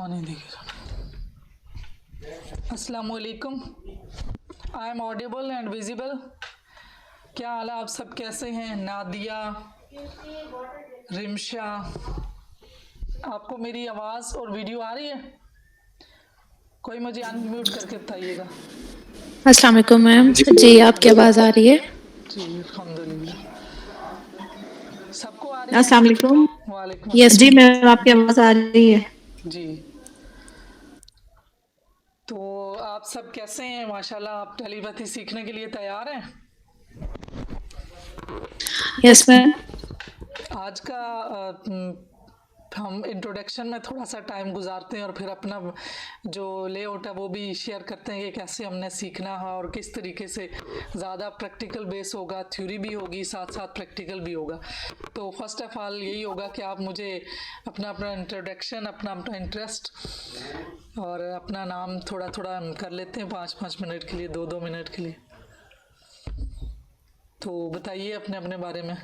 पानी देखिए। अस्सलाम वालेकुम। I am audible and visible. क्या हाल है, आप सब कैसे हैं? नादिया, रिमशा, आपको मेरी आवाज़ और वीडियो आ रही है? कोई मुझे अनम्यूट करके बताइएगा। अस्सलाम वालेकुम मैम। जी, आपकी आवाज़ आ रही है? जी अल्हम्दुलिल्लाह। सबको आ रही है? अस्सलाम वालेकुम। वालेकुम यस जी अस्सलाम। मैम, आपकी आवाज़ आ रही है। जी, तो आप सब कैसे हैं? माशाल्लाह, आप टेलीपैथी सीखने के लिए तैयार हैं? Yes ma'am. आज का हम इंट्रोडक्शन में थोड़ा सा टाइम गुजारते हैं और फिर अपना जो लेआउट है वो भी शेयर करते हैं कि कैसे हमने सीखना है और किस तरीके से ज़्यादा प्रैक्टिकल बेस होगा, थ्योरी भी होगी, साथ साथ प्रैक्टिकल भी होगा। तो फर्स्ट ऑफ ऑल यही होगा कि आप मुझे अपना अपना इंट्रोडक्शन, अपना अपना इंटरेस्ट और अपना नाम थोड़ा थोड़ा कर लेते हैं, 5-5 मिनट के लिए, 2-2 मिनट के लिए। तो बताइए अपने अपने बारे में।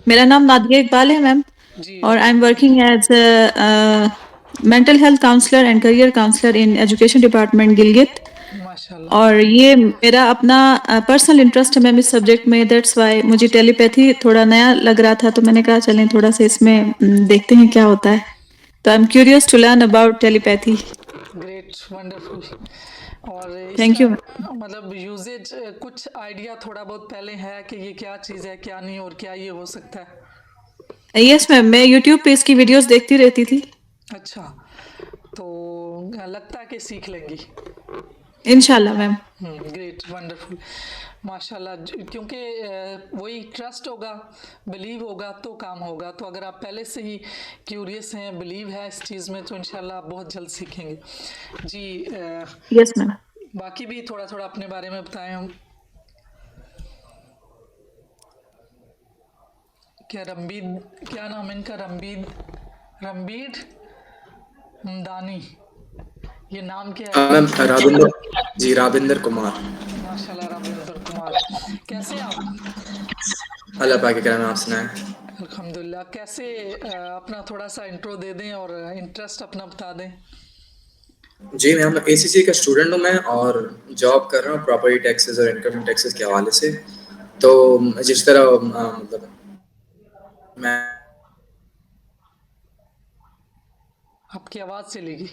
मेरा नाम नादिया इकबाल है मैम, जी और आई जी am working as mental health counsellor and career counsellor in education department Gilgit. माशाल्लाह। और ये मेरा अपना पर्सनल इंटरेस्ट है मैम इस सब्जेक्ट में। दैट्स वाई मुझे टेलीपैथी थोड़ा नया लग रहा था, तो मैंने कहा चलें थोड़ा सा इसमें देखते हैं क्या होता है। तो I am curious to learn about telepathy. Great, wonderful. और थैंक इसका यू। मतलब यूजेज कुछ आइडिया थोड़ा बहुत पहले है कि ये क्या चीज़ है, क्या नहीं, और क्या ये हो सकता है? यस मैम, मैं यूट्यूब पे इसकी वीडियोस देखती रहती थी। अच्छा, तो लगता है कि सीख लेंगी। इंशाल्लाह मैम। ग्रेट, वंडरफुल, माशाल्लाह। क्योंकि वही ट्रस्ट होगा, बिलीव होगा तो काम होगा। तो अगर आप पहले से ही क्यूरियस हैं, बिलीव है इस चीज़ में, तो इंशाल्लाह आप बहुत जल्द सीखेंगे। जी, यस मैम। बाकी भी थोड़ा थोड़ा अपने बारे में बताएं हम। क्या रमबीद, क्या नाम है इनका? रमबीर हमदानी, ये नाम क्या है? मैम राबिंदर जी, राबिंदर कुमार। माशाल्लाह, रविंद्र कुमार। कैसे हैं आप? अल्लाह पाक के करम, आप सुनाएं। अल्हम्दुलिल्लाह। कैसे अपना थोड़ा सा इंट्रो दे दें और इंटरेस्ट अपना बता दें। जी मैम, एसीसी का स्टूडेंट हूँ मैं, और जॉब कर रहा हूँ प्रॉपर्टी टैक्सेस और इनकम टैक्सेस के हवाले से। तो जिस तरह मतलब मैं आपकी आवाज़ चलेगी।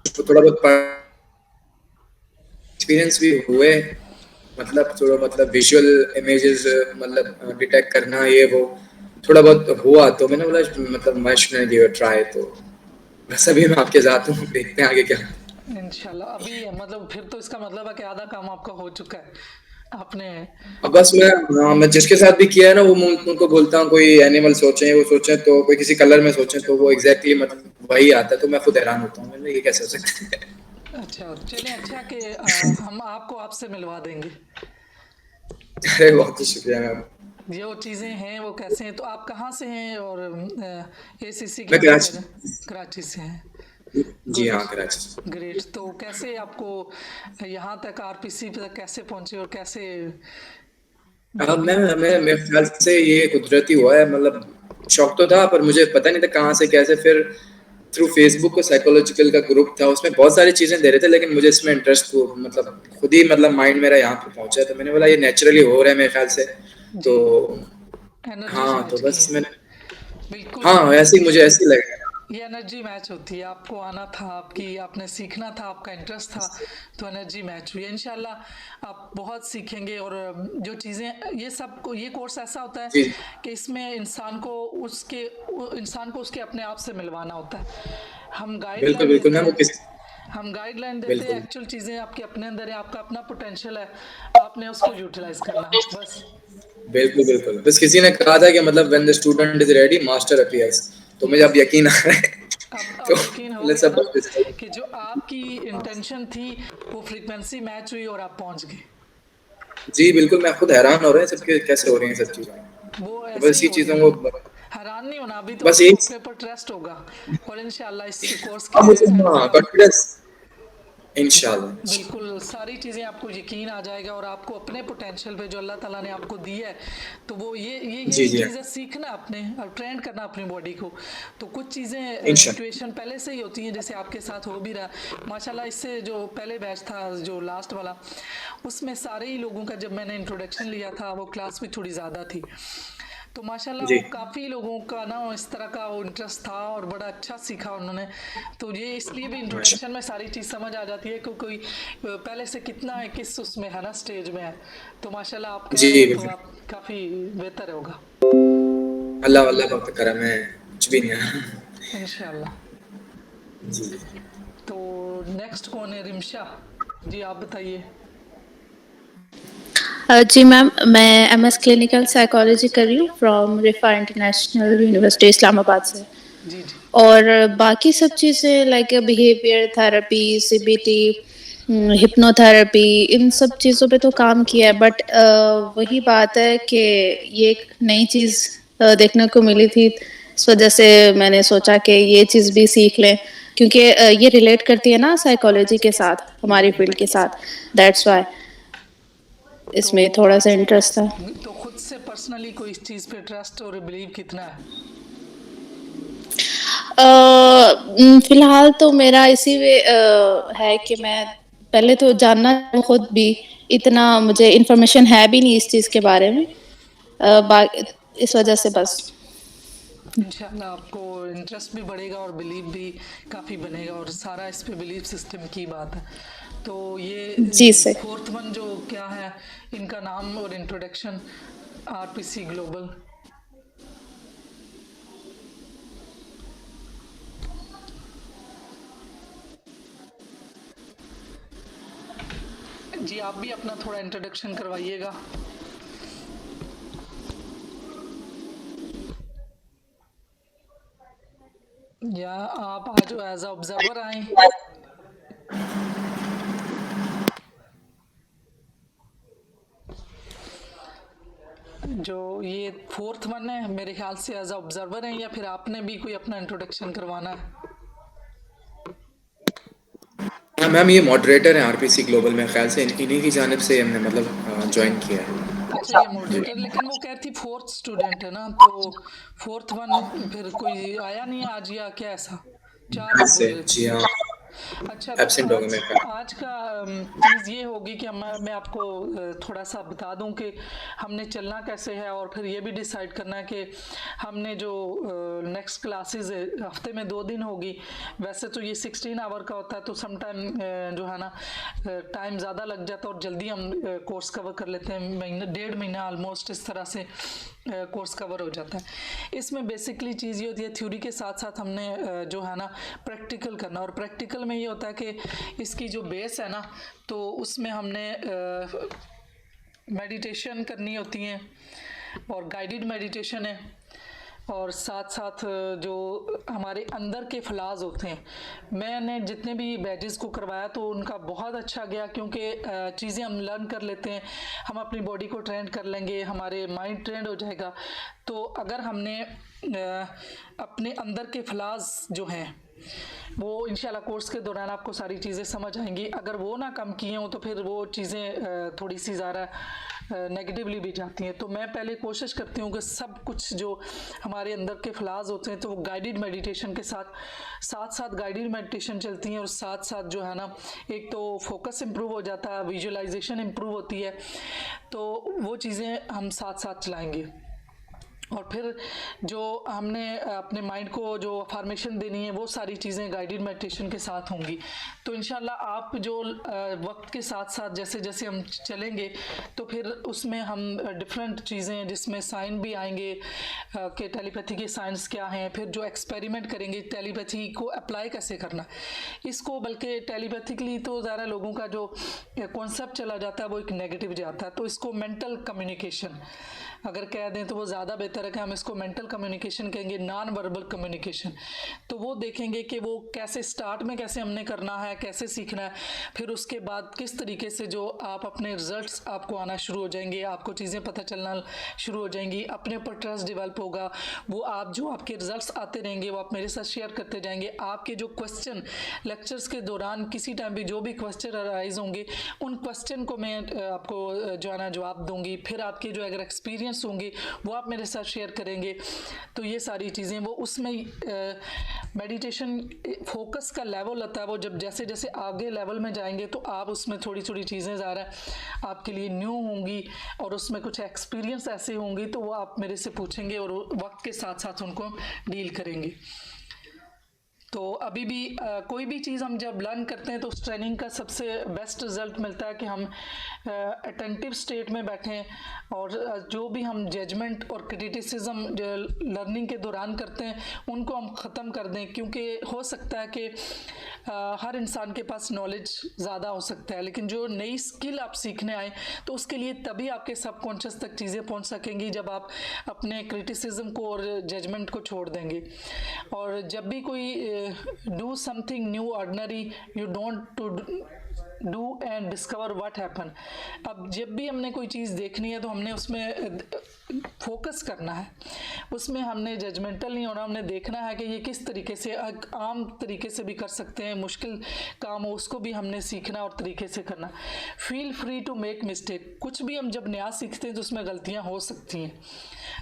तो थोड़ा बहुत एक्सपीरियंस भी हुए, मतलब थोड़ा मतलब विजुअल इमेजेस मतलब डिटेक्ट करना, ये वो थोड़ा बहुत हुआ। तो मैंने बोला मतलब मैं शुड गिव अ ट्राई। तो बस अभी मैं आपके साथ हूँ, देखते हैं आगे क्या। इंशाल्लाह। अभी मतलब फिर तो इसका मतलब है कि आधा काम आपका हो चुका है आपने। अब बस मैं जिसके साथ भी किया है ना, वो उनको बोलता हूँ कोई एनिमल सोचें, वो सोचें तो कोई किसी कलर में सोचें, तो वो एग्जैक्टली मतलब वही आता है। तो मैं खुद हैरान होता हूँ, मतलब ये कैसे हो सकता है। अच्छा, चलिए, अच्छा कि हम आपको आपसे मिलवा देंगे। अरे बहुत ही शुक्रिया मैम। जो चीज़ें हैं वो कैसे हैं, तो आप कहाँ से हैं और एसीसी मैं क्या क्या कर रहे हैं? कराची। कराची से हैं। जी गुड, हाँ, कराची से। ग्रेट। तो कैसे आपको यहाँ तक आरपीसी तक कैसे पहुँचे और कैसे जो भी। मैं मेरे ख्याल से ये कुदरती हुआ है, मतलब शौक तो था पर मुझे पता नहीं था कहाँ से कैसे। फिर थ्रू फेसबुक को साइकोलॉजिकल का ग्रुप था, उसमें बहुत सारी चीज़ें दे रहे थे, लेकिन मुझे इसमें इंटरेस्ट को मतलब खुद ही मतलब माइंड मेरा यहाँ पे पहुंचा। तो मैंने बोला ये नेचुरली हो रहा है मेरे ख्याल से। तो जी, एनर्जीज हाँ, तो मैच की बस हैं। मैंने बिल्कुल, ये हाँ, ऐसे ही मुझे ऐसे ही लगा। ये एनर्जी मैच होती है। आपको आना था, आपकी आपने सीखना था, आपका इंटरेस्ट था, तो एनर्जी मैच हुई। इंशाल्लाह आप बहुत सीखेंगे। और जो चीज़ें, ये सब को, ये कोर्स ऐसा होता है जी, कि इसमें इंसान को उसके अपने आप से मिलवाना होता है। हम बिल्कुल गाइडलाइन बिल्कुल देते मैम, वो हैं, किस हम गाइडलाइन देते हैं, बिल्कुल एक्चुअल चीज़ें आपके अपने अंदर है, आपका अपना पोटेंशियल है, आपने उसको यूटिलाइज करना है बस। बिल्कुल बिल्कुल। बस किसी ने कहा था कि मतलब when the student is ready master appears. तो मुझे अब यस, यकीन आ रहा है। तो अब यकीन हो लेट्स गया ना सपोज। कि जो आपकी इंटेंशन थी वो फ्रीक्वेंसी मैच हुई और आप पहुंच गए। जी बिल्कुल, मैं खुद हैरान हो रहे हैं सबके कैसे हो रही हैं सब चीज़ें। वो तो ऐसे बस ही इसी हो रही चीज़ों हैं। को हैरान नहीं होना, अभी तो बस आपको यही। अपने पर ट्रस्ट होगा और इंशाल्लाह इस कोर्स के हाँ, मुझे एंड हाँ तक आप। कॉन्फिडेंस इंशाल्लाह। बिल्कुल सारी चीज़ें आपको यकीन आ जाएगा और आपको अपने पोटेंशियल पे जो अल्लाह ताला ने आपको दी है, तो वो ये जी यही जी चीज़ें सीखना अपने और ट्रेन करना अपनी बॉडी को। तो कुछ चीज़ें इंशाल्लाह। सिचुएशन पहले से ही होती हैं, जैसे आपके साथ हो भी रहा माशाल्लाह। इससे जो पहले बैच था, जो लास्ट वाला, उसमें सारे ही लोगों का जब मैंने इंट्रोडक्शन लिया था, वो क्लास भी थोड़ी ज़्यादा थी, तो माशाल्लाह जी वो काफ़ी लोगों का ना इस तरह का वो इंटरेस्ट था और बड़ा अच्छा सीखा उन्होंने। तो ये इसलिए भी माशा इंट्रोडक्शन में सारी चीज़ समझ आ जाती है कि कोई पहले से कितना है, किस उसमें है ना, स्टेज में है। तो माशाल्लाह आप कह जी रहे हो तो बिल्कुल। आप काफ़ी बेहतर होगा अल्लाह अल्लाह का करम है, कुछ भी नहीं है। इंशाल्लाह। जी तो नेक्स्ट कौन है? रिमशा जी, आप बताइए। जी मैम, मैं एमएस क्लिनिकल साइकोलॉजी कर रही हूँ from Riphah international university Islamabad से। जी जी और बाकी सब चीज़ें like behaviour therapy, CBT, hypnotherapy, इन सब चीज़ों पे तो काम किया है, बट वही बात है कि ये एक नई चीज़ देखने को मिली थी, इस वजह से मैंने सोचा कि ये चीज़ भी सीख लें, क्योंकि ये रिलेट करती है ना साइकोलॉजी के साथ, हमारी फील्ड के साथ, दैट्स वाई तो इसमें थोड़ा सा इंटरेस्ट था। तो खुद से पर्सनली कोई इस चीज़ पे ट्रस्ट और बिलीव कितना है? फिलहाल तो मेरा इसी वे है कि मैं पहले तो जानना खुद भी, इतना मुझे इन्फॉर्मेशन है भी नहीं इस चीज़ के बारे में, इस वजह से बस। इंशाल्लाह आपको इंटरेस्ट भी बढ़ेगा और बिलीव भी काफ़ी बनेगा, और सारा इस पे बिलीव सिस्टम की बात है। तो जी ये सर। फोर्थ वन जो क्या है, इनका नाम और इंट्रोडक्शन, आरपीसी ग्लोबल। जी आप भी अपना थोड़ा इंट्रोडक्शन करवाइएगा। या आप आज एज अ ऑब्जर्वर आए। जो ये फोर्थ वन है, मेरे ख्याल से एज अ ऑब्जर्वर हैं, या फिर आपने भी कोई अपना इंट्रोडक्शन करवाना है? हाँ मैम, ये मॉडरेटर हैं आरपीसी ग्लोबल में, ख्याल से इन्हीं की जानिब से हमने मतलब ज्वाइन किया है। अच्छा ये मॉडरेटर, लेकिन वो कह रही थी फोर्थ स्टूडेंट है ना, तो फोर्थ वन फिर कोई आया नहीं है आज, या क्या ऐसा? चार लोग से बोल रहे थे। जी हाँ, अच्छा तो एब्सेंट हो गए आज मेरे ख्याल। आज का चीज़ ये होगी कि मैं आपको थोड़ा सा बता दूं कि हमने चलना कैसे है, और फिर ये भी डिसाइड करना है कि हमने जो नेक्स्ट क्लासेस है हफ्ते में 2 दिन होगी। वैसे तो ये 16 आवर का होता है, तो सम टाइम जो है ना टाइम ज़्यादा लग जाता है और जल्दी हम कोर्स कवर कर लेते हैं, महीना 1.5 महीना ऑलमोस्ट इस तरह से कोर्स कवर हो जाता है। इसमें बेसिकली चीज़ ये होती है, थ्योरी के साथ साथ हमने जो है ना प्रैक्टिकल करना, और प्रैक्टिकल में ये होता है कि इसकी जो बेस है ना, तो उसमें हमने मेडिटेशन करनी होती हैं, और गाइडेड मेडिटेशन है, और साथ साथ जो हमारे अंदर के फ्लाज होते हैं, मैंने जितने भी बैजेस को करवाया तो उनका बहुत अच्छा गया, क्योंकि चीज़ें हम लर्न कर लेते हैं, हम अपनी बॉडी को ट्रेंड कर लेंगे, हमारे माइंड ट्रेंड हो जाएगा। तो अगर हमने अपने अंदर के फ्लाज जो हैं वो इंशाल्लाह कोर्स के दौरान आपको सारी चीज़ें समझ आएंगी, अगर वो ना कम किए हों तो फिर वो चीज़ें थोड़ी सी ज़्यादा नेगेटिवली भी जाती हैं। तो मैं पहले कोशिश करती हूँ कि सब कुछ जो हमारे अंदर के फ्लाज होते हैं तो वो गाइडेड मेडिटेशन के साथ गाइडेड मेडिटेशन चलती हैं, और साथ साथ जो है ना एक तो फोकस इम्प्रूव हो जाता है, विजुअलाइजेशन इम्प्रूव होती है, तो वो चीज़ें हम साथ साथ चलाएँगे। और फिर जो हमने अपने माइंड को जो अफर्मेशन देनी है वो सारी चीज़ें गाइडेड मेडिटेशन के साथ होंगी। तो इंशाल्लाह आप जो वक्त के साथ साथ जैसे जैसे हम चलेंगे तो फिर उसमें हम डिफरेंट चीज़ें जिसमें साइन भी आएंगे कि टेलीपैथी के साइंस क्या हैं, फिर जो एक्सपेरिमेंट करेंगे टेलीपैथी को अप्लाई कैसे करना इसको, बल्कि टेलीपैथिकली तो ज़्यादा लोगों का जो कॉन्सेप्ट चला जाता है वो एक नेगेटिव जाता है, तो इसको मेंटल कम्युनिकेशन अगर कह दें तो वो ज़्यादा बेहतर तरह के, हम इसको मेंटल कम्युनिकेशन कहेंगे, नॉन वर्बल कम्युनिकेशन। तो वो देखेंगे कि वो कैसे स्टार्ट में कैसे हमने करना है, कैसे सीखना है, फिर उसके बाद किस तरीके से जो आप अपने रिजल्ट्स आपको आना शुरू हो जाएंगे, आपको चीज़ें पता चलना शुरू हो जाएंगी, अपने ऊपर ट्रस्ट डेवलप होगा। वो आप जो आपके रिजल्ट्स आते रहेंगे वो आप मेरे साथ शेयर करते जाएंगे। आपके जो क्वेश्चन लेक्चर्स के दौरान किसी टाइम भी जो भी क्वेश्चन अराइज होंगे उन क्वेश्चन को मैं आपको जो है ना जवाब दूंगी। फिर आपके जो अगर एक्सपीरियंस होंगे वो आप मेरे साथ शेयर करेंगे। तो ये सारी चीज़ें वो उसमें मेडिटेशन फोकस का लेवल होता है, वो जब जैसे जैसे आगे लेवल में जाएंगे तो आप उसमें थोड़ी थोड़ी चीज़ें ज़्यादा आपके लिए न्यू होंगी और उसमें कुछ एक्सपीरियंस ऐसे होंगी तो वो आप मेरे से पूछेंगे और वक्त के साथ साथ उनको डील करेंगे। तो अभी भी कोई भी चीज़ हम जब लर्न करते हैं तो उस ट्रेनिंग का सबसे बेस्ट रिजल्ट मिलता है कि हम अटेंटिव स्टेट में बैठें और जो भी हम जजमेंट और क्रिटिसिज्म लर्निंग के दौरान करते हैं उनको हम ख़त्म कर दें। क्योंकि हो सकता है कि हर इंसान के पास नॉलेज ज़्यादा हो सकता है, लेकिन जो नई स्किल आप सीखने आए तो उसके लिए तभी आपके सबकॉन्शियस तक चीज़ें पहुंच सकेंगी जब आप अपने क्रिटिसिज्म को और जजमेंट को छोड़ देंगे। और जब भी कोई do something new ordinary you don't to do and discover what happen। अब जब भी हमने कोई चीज़ देखनी है तो हमने उसमें फोकस करना है, उसमें हमने जजमेंटल नहीं होना, हमने देखना है कि ये किस तरीके से आम तरीके से भी कर सकते हैं, मुश्किल काम हो उसको भी हमने सीखना और तरीके से करना। Feel free to make mistake. कुछ भी हम जब नया सीखते हैं तो उसमें गलतियां हो सकती हैं,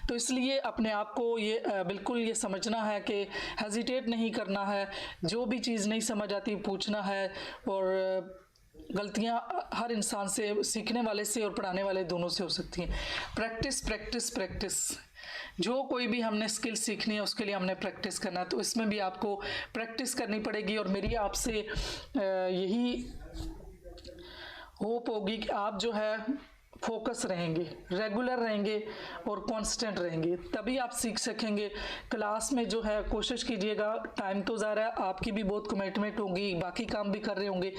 तो इसलिए अपने आप को ये बिल्कुल ये समझना है कि हेजिटेट नहीं करना है, जो भी चीज़ नहीं समझ आती पूछना है। और गलतियां हर इंसान से, सीखने वाले से और पढ़ाने वाले दोनों से हो सकती हैं। Practice practice practice. जो कोई भी हमने स्किल सीखनी है उसके लिए हमने प्रैक्टिस करना है, तो इसमें भी आपको प्रैक्टिस करनी पड़ेगी। और मेरी आपसे यही होप होगी कि आप जो है फोकस रहेंगे, रेगुलर रहेंगे और कांस्टेंट रहेंगे, तभी आप सीख सकेंगे। क्लास में जो है कोशिश कीजिएगा, टाइम तो ज़्यादा है, आपकी भी बहुत कमिटमेंट होगी, बाकी काम भी कर रहे होंगे,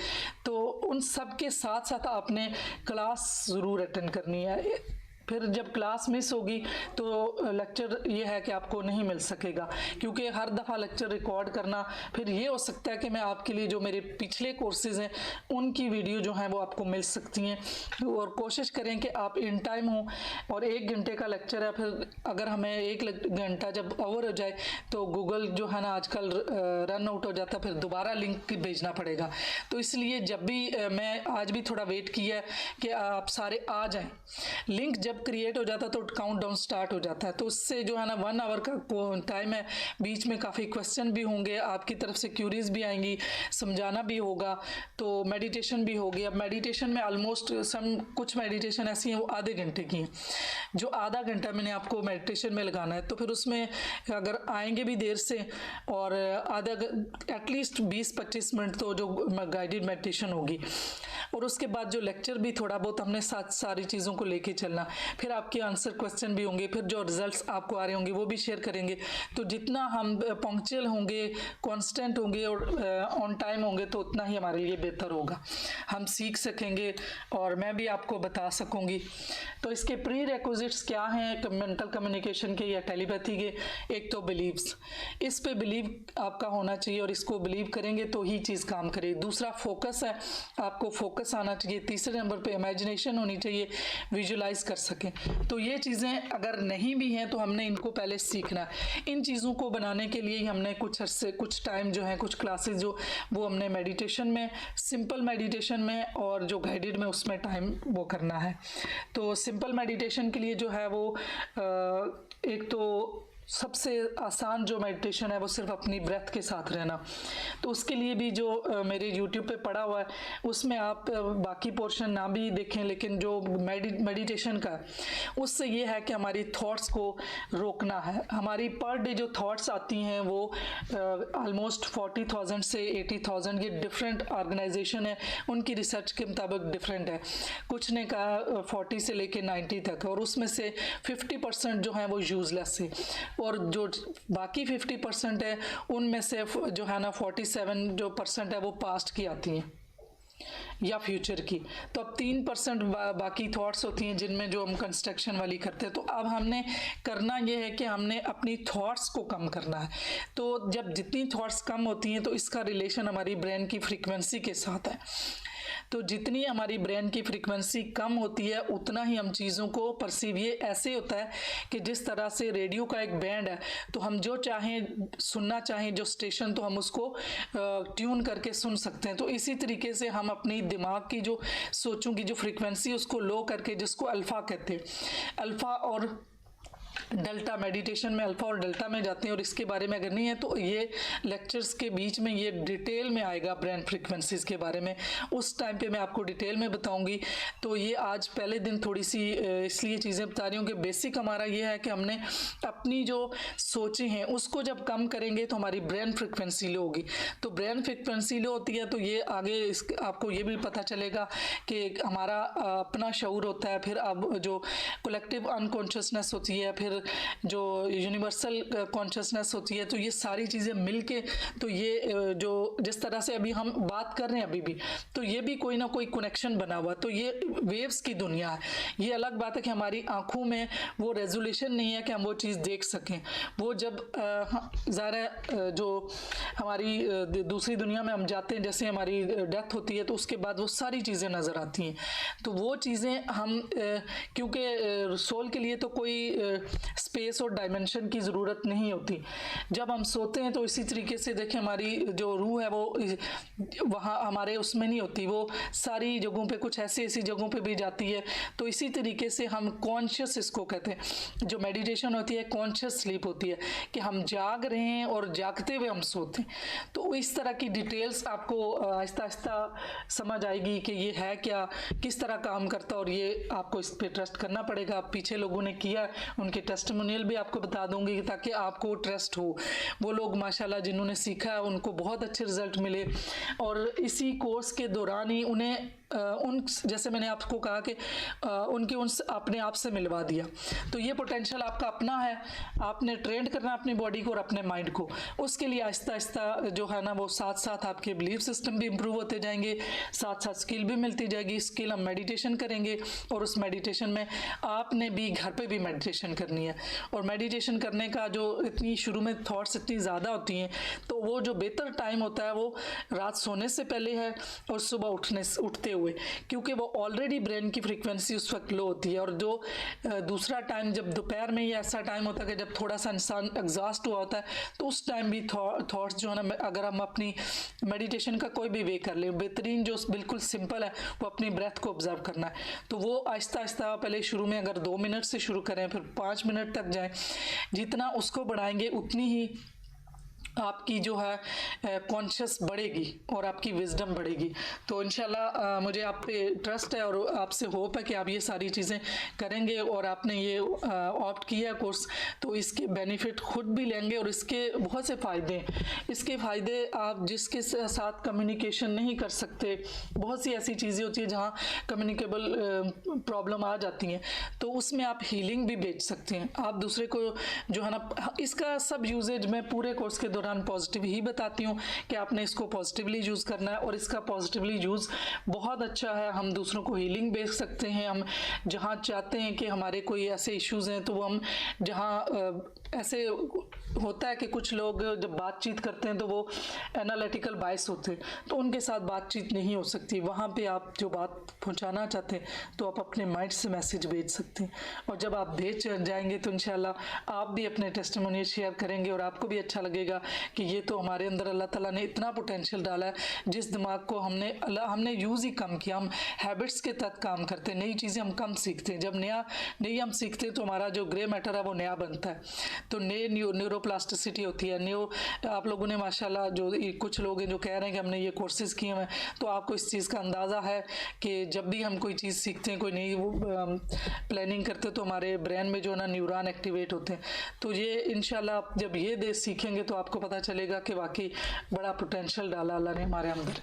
तो उन सब के साथ साथ आपने क्लास ज़रूर अटेंड करनी है। फिर जब क्लास मिस होगी तो लेक्चर ये है कि आपको नहीं मिल सकेगा, क्योंकि हर दफ़ा लेक्चर रिकॉर्ड करना, फिर ये हो सकता है कि मैं आपके लिए जो मेरे पिछले कोर्सेज़ हैं उनकी वीडियो जो हैं वो आपको मिल सकती हैं। और कोशिश करें कि आप इन टाइम हो, और 1 घंटे का लेक्चर है, फिर अगर हमें 1 घंटा जब ओवर हो जाए तो गूगल जो है ना आजकल रन आउट हो जाता है, फिर दोबारा लिंक भेजना पड़ेगा। तो इसलिए जब भी मैं आज भी थोड़ा वेट किया कि आप सारे आ जाएँ। लिंक जब क्रिएट हो जाता तो काउंट डाउन स्टार्ट हो जाता है, तो उससे जो है ना 1 आवर का टाइम है, बीच में काफ़ी क्वेश्चन भी होंगे, आपकी तरफ से क्यूरीज भी आएंगी, समझाना भी होगा, तो मेडिटेशन भी होगी। अब मेडिटेशन में ऑलमोस्ट कुछ मेडिटेशन ऐसी हैं वो आधे घंटे की हैं, जो आधा घंटा मैंने आपको मेडिटेशन में लगाना है। तो फिर उसमें अगर आएंगे भी देर से और आधा एटलीस्ट 20-25 मिनट तो जो गाइडेड मेडिटेशन होगी, और उसके बाद जो लेक्चर भी थोड़ा बहुत हमने साथ सारी चीज़ों को लेके चलना। फिर आपके आंसर क्वेश्चन भी होंगे, फिर जो रिजल्ट्स आपको आ रहे होंगे वो भी शेयर करेंगे। तो जितना हम पंक्चुअल होंगे, कांस्टेंट होंगे और ऑन टाइम होंगे तो उतना ही हमारे लिए बेहतर होगा, हम सीख सकेंगे और मैं भी आपको बता सकूंगी। तो इसके प्री रिक्विजिट्स क्या हैं मेंटल कम्युनिकेशन के या टेलीपैथी के? एक तो बिलीव्स, इस पे बिलीव आपका होना चाहिए और इसको बिलीव करेंगे तो ही चीज़ काम करे। दूसरा फोकस है, आपको फोकस आना चाहिए। तीसरे नंबर पे इमेजिनेशन होनी चाहिए, विजुलाइज कर सकें। तो ये चीज़ें अगर नहीं भी हैं तो हमने इनको पहले सीखना है। इन चीज़ों को बनाने के लिए ही हमने कुछ अर्से, कुछ टाइम जो है, कुछ क्लासेस जो वो हमने मेडिटेशन में, सिंपल मेडिटेशन में और जो गाइडेड में, उसमें टाइम वो करना है। तो सिंपल मेडिटेशन के लिए जो है वो एक तो सबसे आसान जो मेडिटेशन है वो सिर्फ अपनी ब्रेथ के साथ रहना। तो उसके लिए भी जो मेरे YouTube पे पड़ा हुआ है उसमें आप बाकी पोर्शन ना भी देखें, लेकिन जो मेडिटेशन का उससे ये है कि हमारी थॉट्स को रोकना है। हमारी पर डे जो थॉट्स आती हैं वो ऑलमोस्ट 40,000 से 80,000 ये डिफरेंट ऑर्गेनाइजेशन है, उनकी रिसर्च के मुताबिक डिफरेंट है। कुछ ने कहा 40 से लेके 90 तक, और उसमें से 50% जो है वो यूजलेस है, और जो बाकी 50% है उनमें से जो है ना 47% जो परसेंट है वो पास्ट की आती हैं। या फ्यूचर की। तो अब 3% बाकी थॉट्स होती हैं जिनमें जो हम कंस्ट्रक्शन वाली करते हैं। तो अब हमने करना ये है कि हमने अपनी थॉट्स को कम करना है। तो जब जितनी थॉट्स कम होती हैं तो इसका रिलेशन हमारी ब्रेन की फ्रीक्वेंसी के साथ है। तो जितनी हमारी ब्रेन की फ्रीक्वेंसी कम होती है उतना ही हम चीज़ों को परसीव, ये ऐसे होता है कि जिस तरह से रेडियो का एक बैंड है, तो हम जो चाहें सुनना चाहें जो स्टेशन, तो हम उसको ट्यून करके सुन सकते हैं। तो इसी तरीके से हम अपनी दिमाग की जो सोचों की जो फ्रीक्वेंसी उसको लो करके, जिसको अल्फ़ा कहते हैं, अल्फ़ा और डेल्टा, मेडिटेशन में अल्फ़ा और डेल्टा में जाते हैं। और इसके बारे में अगर नहीं है तो ये लेक्चर्स के बीच में ये डिटेल में आएगा ब्रेन फ्रीक्वेंसीज के बारे में, उस टाइम पे मैं आपको डिटेल में बताऊंगी। तो ये आज पहले दिन थोड़ी सी इसलिए चीज़ें बता रही हूँ कि बेसिक हमारा ये है कि हमने अपनी जो सोचें हैं उसको जब कम करेंगे तो हमारी ब्रेन फ्रीक्वेंसी लो होगी। तो ब्रेन फ्रीक्वेंसी लो होती है तो ये आगे आपको ये भी पता चलेगा कि हमारा अपना शऊर होता है, फिर अब जो कलेक्टिव अनकॉन्शियसनेस होती है, फिर जो यूनिवर्सल कॉन्शियसनेस होती है। तो ये सारी चीज़ें मिलके, तो ये जो जिस तरह से अभी हम बात कर रहे हैं अभी भी, तो ये भी कोई ना कोई कनेक्शन बना हुआ। तो ये वेव्स की दुनिया है। ये अलग बात है कि हमारी आंखों में वो रेजोल्यूशन नहीं है कि हम वो चीज़ देख सकें। वो जब ज़ाहिर जो हमारी दूसरी दुनिया में हम जाते हैं, जैसे हमारी डेथ होती है, तो उसके बाद वो सारी चीज़ें नज़र आती हैं। तो वो चीज़ें हम क्योंकि सोल के लिए तो कोई स्पेस और डायमेंशन की ज़रूरत नहीं होती। जब हम सोते हैं तो इसी तरीके से देखें, हमारी जो रूह है वो वहाँ हमारे उसमें नहीं होती, वो सारी जगहों पे, कुछ ऐसी ऐसी जगहों पे भी जाती है। तो इसी तरीके से हम कॉन्शियस, इसको कहते हैं, जो मेडिटेशन होती है कॉन्शियस स्लीप होती है, कि हम जाग रहे हैं और जागते हुए हम सोते हैं। तो इस तरह की डिटेल्स आपको आहिस्ता आहिस्ता समझ आएगी कि ये है क्या, किस तरह काम करता है, और ये आपको इस पर ट्रस्ट करना पड़ेगा। पीछे लोगों ने किया, उनके टेस्टिमोनियल भी आपको बता दूंगी ताकि आपको ट्रस्ट हो। वो लोग माशाल्लाह जिन्होंने सीखा है उनको बहुत अच्छे रिजल्ट मिले, और इसी कोर्स के दौरान ही उन्हें उन, जैसे मैंने आपको कहा कि उनके उन अपने आप से मिलवा दिया। तो ये पोटेंशियल आपका अपना है, आपने ट्रेंड करना अपनी बॉडी को और अपने माइंड को। उसके लिए आहिस्ता आहिस्ता जो है ना, वो साथ साथ आपके बिलीफ सिस्टम भी इम्प्रूव होते जाएंगे, साथ साथ स्किल भी मिलती जाएगी। स्किल हम मेडिटेशन करेंगे, और उस मेडिटेशन में आपने भी घर पे भी मेडिटेशन करनी है। और मेडिटेशन करने का जो इतनी शुरू में थॉट्स इतनी ज़्यादा होती हैं, तो वो जो बेहतर टाइम होता है वो रात सोने से पहले है और सुबह उठते हुए, क्योंकि वो ऑलरेडी ब्रेन की फ्रीक्वेंसी उस वक्त लो होती है। और जो दूसरा टाइम जब दोपहर में, ये ऐसा टाइम होता है कि जब थोड़ा सा इंसान एग्जॉस्ट हुआ होता है, तो उस टाइम भी थॉट्स जो है ना, अगर हम अपनी मेडिटेशन का कोई भी वे कर ले, बेहतरीन जो बिल्कुल सिंपल है वो अपनी ब्रेथ को ऑब्जर्व करना है। तो वो आहिस्ता आहिस्ता पहले शुरू में अगर 2 मिनट से शुरू करें, फिर 5 मिनट तक जाएं, जितना उसको बढ़ाएंगे उतनी ही आपकी जो है कॉन्शियस बढ़ेगी और आपकी विजडम बढ़ेगी। तो इंशाल्लाह मुझे आप पे ट्रस्ट है और आपसे होप है कि आप ये सारी चीज़ें करेंगे, और आपने ये ऑप्ट किया कोर्स, तो इसके बेनिफिट खुद भी लेंगे, और इसके बहुत से फ़ायदे हैं। इसके फ़ायदे, आप जिसके साथ कम्युनिकेशन नहीं कर सकते, बहुत सी ऐसी चीज़ें होती हैं जहाँ कम्युनिकेबल प्रॉब्लम आ जाती हैं, तो उसमें आप हीलिंग भी बेच सकते हैं। आप दूसरे को जो है ना, इसका सब यूजेज मैं पूरे कोर्स के पॉजिटिव ही बताती हूँ कि आपने इसको पॉजिटिवली यूज़ करना है, और इसका पॉजिटिवली यूज़ बहुत अच्छा है। हम दूसरों को हीलिंग बेच सकते हैं। हम जहाँ चाहते हैं कि हमारे कोई ऐसे इश्यूज़ हैं, तो वो हम जहाँ ऐसे होता है कि कुछ लोग जब बातचीत करते हैं तो वो एनालिटिकल बायस होते हैं, तो उनके साथ बातचीत नहीं हो सकती। वहाँ पे आप जो बात पहुँचाना चाहते हैं तो आप अपने माइंड से मैसेज भेज सकते हैं, और जब आप भेज जाएंगे तो इंशाल्लाह आप भी अपने टेस्टिमोनियल शेयर करेंगे, और आपको भी अच्छा लगेगा कि ये तो हमारे अंदर अल्लाह ताला ने इतना पोटेंशियल डाला है, जिस दिमाग को हमने यूज़ ही कम किया। हम हैबिट्स के तहत काम करते हैं, नई चीज़ें हम कम सीखते हैं। जब नई हम सीखते हैं तो हमारा जो ग्रे मैटर है वो नया बनता है, तो नए न्यूरोप्लास्टिसिटी होती है। आप लोगों ने माशाल्लाह, जो कुछ लोग हैं जो कह रहे हैं कि हमने ये कोर्सेज किए हैं, तो आपको इस चीज़ का अंदाज़ा है कि जब भी हम कोई चीज़ सीखते हैं, कोई नई प्लानिंग करते हैं, तो हमारे ब्रेन में जो है ना न्यूरॉन एक्टिवेट होते हैं। तो ये इंशाल्लाह आप जब ये सीखेंगे तो आपको पता चलेगा कि वाकई बड़ा पोटेंशियल डाला अल्लाह ने हमारे अंदर।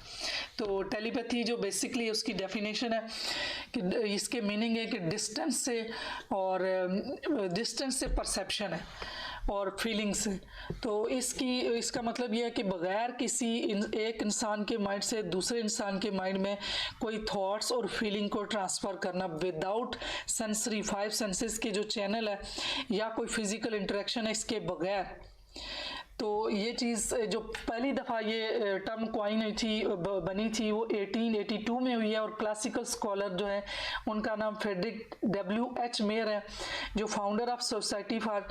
तो टेलीपैथी जो बेसिकली उसकी डेफिनेशन है कि इसके मीनिंग है कि डिस्टेंस से परसेप्शन है, और फीलिंग से। तो इसका मतलब ये है कि बगैर किसी एक इंसान के माइंड से दूसरे इंसान के माइंड में कोई थॉट्स और फीलिंग को ट्रांसफ़र करना विदाउट सेंसरी 5 सेंसेस के जो चैनल है या कोई फिजिकल इंटरेक्शन है इसके बगैर। तो ये चीज़ जो पहली दफ़ा ये टर्म कॉइन हुई थी बनी थी वो 1882 में हुई है, और क्लासिकल स्कॉलर जो है उनका नाम फ्रेडरिक W.H. मेयर है, जो founder of society for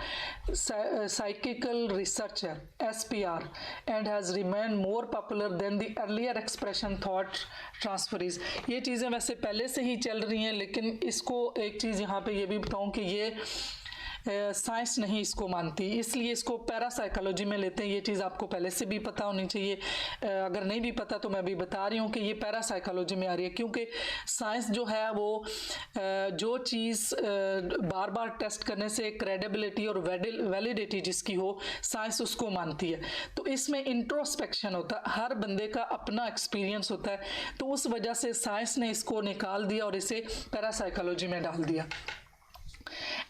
psychical research है SPR, and has remain more popular than the earlier expression thought transference. ये चीज़ें वैसे पहले से ही चल रही हैं, लेकिन इसको एक चीज़ यहाँ पे ये भी बताऊँ कि ये साइंस नहीं इसको मानती, इसलिए इसको पैरासाइकोलॉजी में लेते हैं। ये चीज़ आपको पहले से भी पता होनी चाहिए, अगर नहीं भी पता तो मैं भी बता रही हूँ कि ये पैरासाइकोलॉजी में आ रही है, क्योंकि साइंस जो है वो जो चीज़ बार बार टेस्ट करने से क्रेडिबिलिटी और वैलिडिटी जिसकी हो, साइंस उसको मानती है। तो इसमें इंट्रोस्पेक्शन होता है, हर बंदे का अपना एक्सपीरियंस होता है, तो उस वजह से साइंस ने इसको निकाल दिया और इसे पैरासाइकोलॉजी में डाल दिया।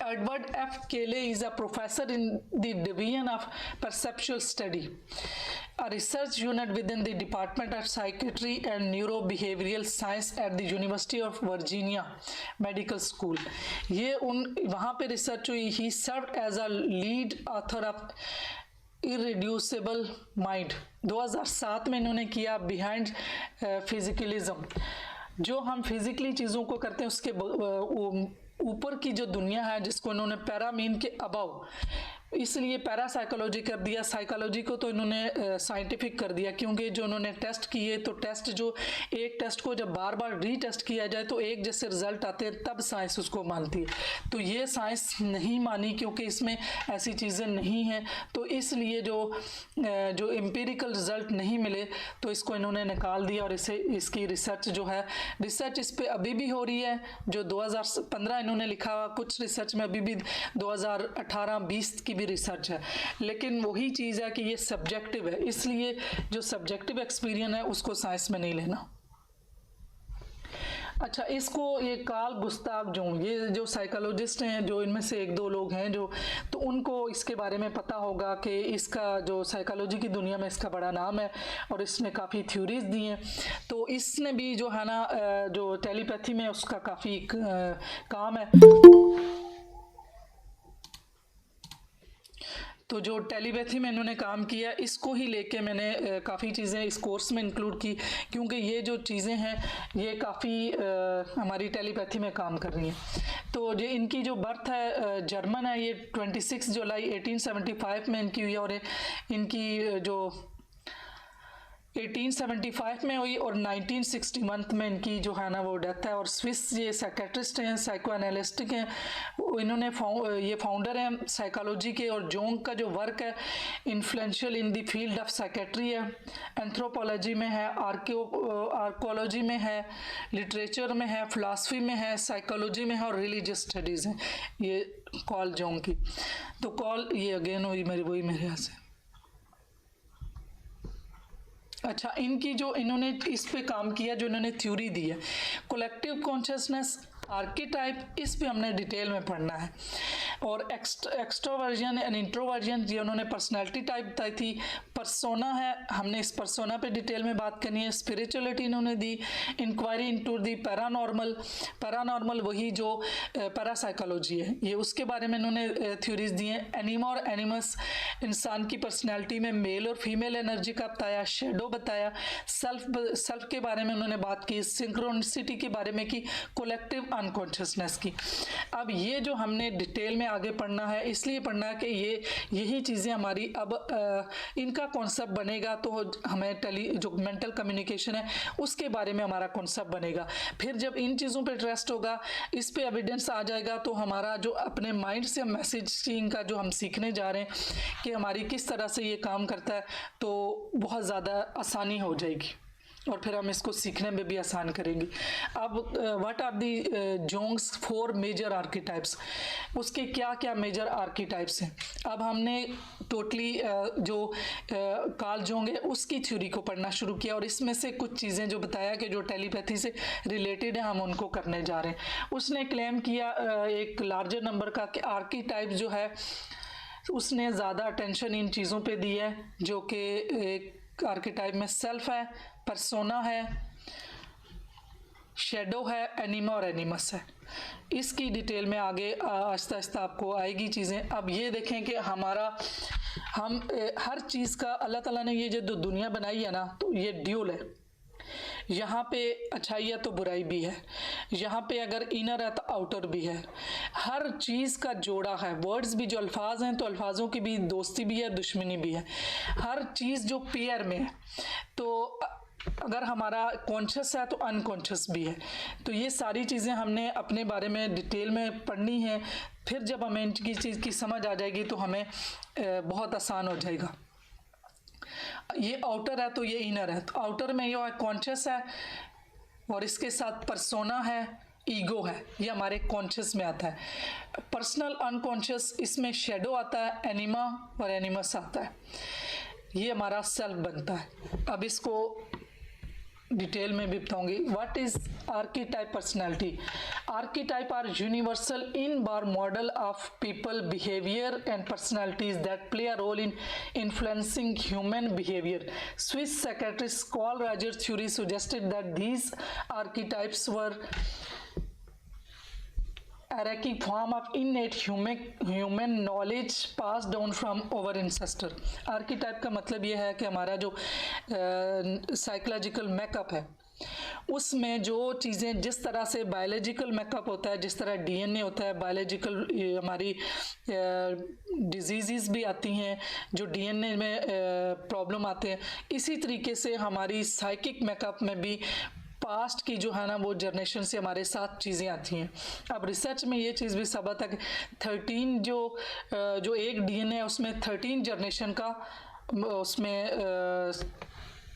Edward F. Cayley is a professor in the Division of Perceptual Study, a research unit within the Department of Psychiatry and Neurobehavioral Science at the University of Virginia Medical School. ये वहाँ पे research हुई। He served as a lead author of Irreducible Mind। 2007 में इन्होंने किया behind फिजिकलिज्म, जो हम physically चीज़ों को करते हैं उसके ऊपर की जो दुनिया है जिसको इन्होंने पैरामीन के अबव, इसलिए पैरासाइकोलॉजी कर दिया। साइकोलॉजी को तो इन्होंने साइंटिफिक कर दिया, क्योंकि जो उन्होंने टेस्ट किए तो टेस्ट जो एक टेस्ट को जब बार बार रीटेस्ट किया जाए तो एक जैसे रिजल्ट आते हैं, तब साइंस उसको मानती है। तो ये साइंस नहीं मानी क्योंकि इसमें ऐसी चीज़ें नहीं हैं, तो इसलिए जो एम्पिरिकल रिजल्ट नहीं मिले तो इसको इन्होंने निकाल दिया, और इसकी रिसर्च जो है, रिसर्च इस पर अभी भी हो रही है। जो 2015 इन्होंने लिखा हुआ, कुछ रिसर्च में अभी भी 2018-20 की रिसर्च है, लेकिन वही चीज़ है कि ये सब्जेक्टिव है, इसलिए जो सब्जेक्टिव एक्सपीरियंस है उसको साइंस में नहीं लेना। अच्छा, इसको ये कार्ल गुस्ताव जुंग, ये जो साइकोलॉजिस्ट हैं, जो इनमें से एक दो लोग हैं जो, तो उनको इसके बारे में पता होगा कि इसका जो साइकोलॉजी की दुनिया में इसका बड़ा नाम है और इसने काफ़ी थ्योरीज दी हैं। तो इसने भी जो है ना जो टेलीपैथी में उसका काफ़ी काम है। तो जो टेलीपैथी में इन्होंने काम किया, इसको ही लेके मैंने काफ़ी चीज़ें इस कोर्स में इंक्लूड की, क्योंकि ये जो चीज़ें हैं ये काफ़ी हमारी टेलीपैथी में काम कर रही हैं। तो ये इनकी जो बर्थ है जर्मन है, ये 26 जुलाई 1875 में इनकी हुई, और इनकी जो 1875 में हुई और 1961 में इनकी जो है ना वो डेथ है। और स्विस ये साइकेट्रिस्ट हैं, साइको एनालिस्टिक हैं, इन्होंने ये फाउंडर हैं साइकोलॉजी के। और जोंग का जो वर्क है influential in the field of psychiatry है, एंथ्रोपोलॉजी में है, आर्कोलॉजी में है, लिटरेचर में है, फिलासफी में है, साइकोलॉजी में है और रिलीजियस स्टडीज़ हैं ये कॉल जोंग की। तो कॉल ये अगेन हुई वही मेरे यहाँ से। अच्छा, इनकी जो इन्होंने इस पे काम किया, जो इन्होंने थ्योरी दी है कलेक्टिव कॉन्शियसनेस आर्कीटाइप, इस पे हमने डिटेल में पढ़ना है। और एक्सट्रोवर्जन एंड इंट्रोवर्जन, ये उन्होंने पर्सनैलिटी टाइप बताई थी। पर्सोना है, हमने इस पर्सोना पे डिटेल में बात करनी है। स्पिरिचुअलिटी इन्होंने दी। Inquiry into the paranormal, paranormal वही जो पैरासाइकोलॉजी है, ये उसके बारे में इन्होंने थ्योरीज दी हैं। एनिमा और एनिमस, इंसान की पर्सनैलिटी में मेल और फीमेल एनर्जी का बताया। शेडो बताया। सेल्फ के बारे में उन्होंने बात की। सिंक्रोनिसिटी के बारे में की। कोलेक्टिव अनकॉन्शियसनेस की। अब ये जो हमने डिटेल में आगे पढ़ना है, इसलिए पढ़ना है कि यही चीज़ें हमारी अब इनका कॉन्सेप्ट बनेगा तो हमें जो मेंटल कम्युनिकेशन है उसके बारे में हमारा कॉन्सेप्ट बनेगा। फिर जब इन चीज़ों पे ट्रस्ट होगा, इस पे एविडेंस आ जाएगा, तो हमारा जो अपने माइंड से मैसेजिंग का जो हम सीखने जा रहे हैं कि हमारी किस तरह से ये काम करता है, तो बहुत ज़्यादा आसानी हो जाएगी और फिर हम इसको सीखने में भी आसान करेंगे। अब व्हाट आर दी जोंग्स 4 मेजर आर्कीटाइप्स, उसके क्या क्या मेजर आर्कीटाइप्स हैं। अब हमने टोटली जो कार्ल जोंग है उसकी थ्योरी को पढ़ना शुरू किया, और इसमें से कुछ चीज़ें जो बताया कि जो टेलीपैथी से रिलेटेड है हम उनको करने जा रहे हैं। उसने क्लेम किया एक लार्जर नंबर का कि आर्कीटाइप जो है उसने ज़्यादा अटेंशन इन चीज़ों पे दी है जो कि एक आर्किटाइप में सेल्फ है, पर्सोना है, शेडो है, एनिमा और एनिमस है। इसकी डिटेल में आगे आहिस्ता आहिस्ता आपको आएगी चीज़ें। अब ये देखें कि हम हर चीज़ का अल्लाह ताला ने ये जो दुनिया बनाई है ना, तो ये ड्यूल है। यहाँ पे अच्छाई है तो बुराई भी है, यहाँ पे अगर इनर है तो आउटर भी है। हर चीज़ का जोड़ा है। वर्ड्स भी जो अल्फाज हैं तो अल्फाजों की भी दोस्ती भी है, दुश्मनी भी है। हर चीज़ जो पेयर में है, तो अगर हमारा कॉन्शियस है तो अनकॉन्शियस भी है। तो ये सारी चीज़ें हमने अपने बारे में डिटेल में पढ़नी है। फिर जब हमें इनकी चीज़ की समझ आ जाएगी तो हमें बहुत आसान हो जाएगा। ये आउटर है तो ये इनर है। तो आउटर में ये कॉन्शियस है और इसके साथ पर्सोना है, ईगो है, ये हमारे कॉन्शियस में आता है। पर्सनल अनकॉन्शियस, इसमें शेडो आता है, एनिमा और एनिमस आता है। ये हमारा सेल्फ बनता है। अब इसको डिटेल में भी बताऊंगी। What is archetype personality? Archetype are universal inborn model of people behaviour and personalities that play a role in influencing human behaviour. Swiss psychiatrist Carl Roger theory suggested that these archetypes were archaic form of innate human knowledge passed down from our ancestor। आर्कीटाइप का मतलब ये है कि हमारा जो psychological makeup है उसमें जो चीज़ें, जिस तरह से बायोलॉजिकल मेकअप होता है, जिस तरह डीएनए होता है, बायोलॉजिकल हमारी डिजीज़ भी आती हैं जो डीएनए में प्रॉब्लम आते हैं, इसी तरीके से हमारी साइकिक मेकअप में भी पास्ट की जो है ना वो जनरेशन से हमारे साथ चीज़ें आती हैं। अब रिसर्च में ये चीज़ भी साबित है कि 13 जो एक डीएनए है उसमें 13 जनरेशन का उसमें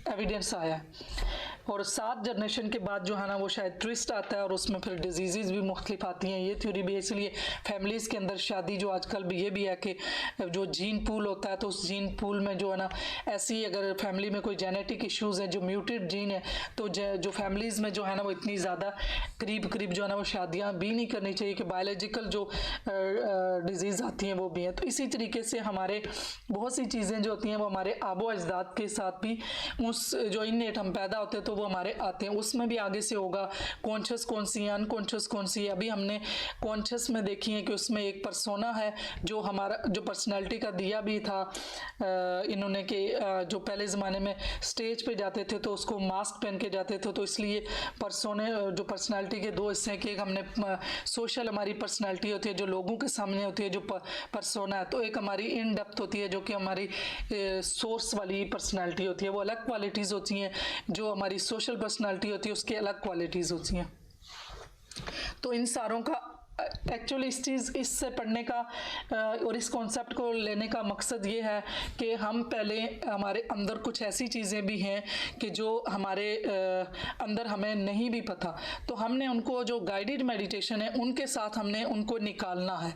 एविडेंस आया है। और 7 जनरेशन के बाद जो है ना वो शायद ट्विस्ट आता है और उसमें फिर डिजीज़ भी मुख्तलिफ आती हैं। ये थ्योरी भी, इसलिए फैमिलीज़ के अंदर शादी जो आजकल भी ये भी है कि जो जीन पूल होता है तो उस जीन पूल में जो है ना, ऐसी अगर फैमिली में कोई जेनेटिक इश्यूज़ है, जो म्यूटेड जीन है, तो जो फैमिलीज़ में जो है ना वो इतनी ज़्यादा करीब जो है ना वो शादियाँ भी नहीं करनी चाहिए कि बायोलॉजिकल जो डिजीज़ आती हैं वो भी हैं। तो इसी तरीके से हमारे बहुत सी चीज़ें जो होती हैं वो हमारे आबो अजदाद के साथ भी उस जो इन्नेट हम पैदा होते हैं तो वो हमारे आते हैं। उसमें भी आगे से होगा कॉन्शियस कौन सी है, अनकॉन्शियस कौन सी है। अभी हमने कॉन्शियस में देखी है कि उसमें एक पर्सोना है जो हमारा जो पर्सनालिटी का दिया भी था इन्होंने कि जो पहले ज़माने में स्टेज पे जाते थे तो उसको मास्क पहन के जाते थे, तो इसलिए पर्सोने जो पर्सनालिटी के 2 हिस्से हैं कि एक हमने सोशल हमारी पर्सनालिटी होती है जो लोगों के सामने होती है जो पर्सोना है, तो एक हमारी इन डेप्थ होती है जो कि हमारी सोर्स वाली पर्सनालिटी होती है, वो अलग क्वालिटीज़ होती हैं। जो हमारी सोशल पर्सनालिटी होती है उसकी अलग क्वालिटीज़ होती हैं। तो इन सारों का एक्चुअली इससे पढ़ने का और इस कॉन्सेप्ट को लेने का मकसद ये है कि हम पहले हमारे अंदर कुछ ऐसी चीज़ें भी हैं कि जो हमारे अंदर हमें नहीं भी पता, तो हमने उनको जो गाइडेड मेडिटेशन है उनके साथ हमने उनको निकालना है।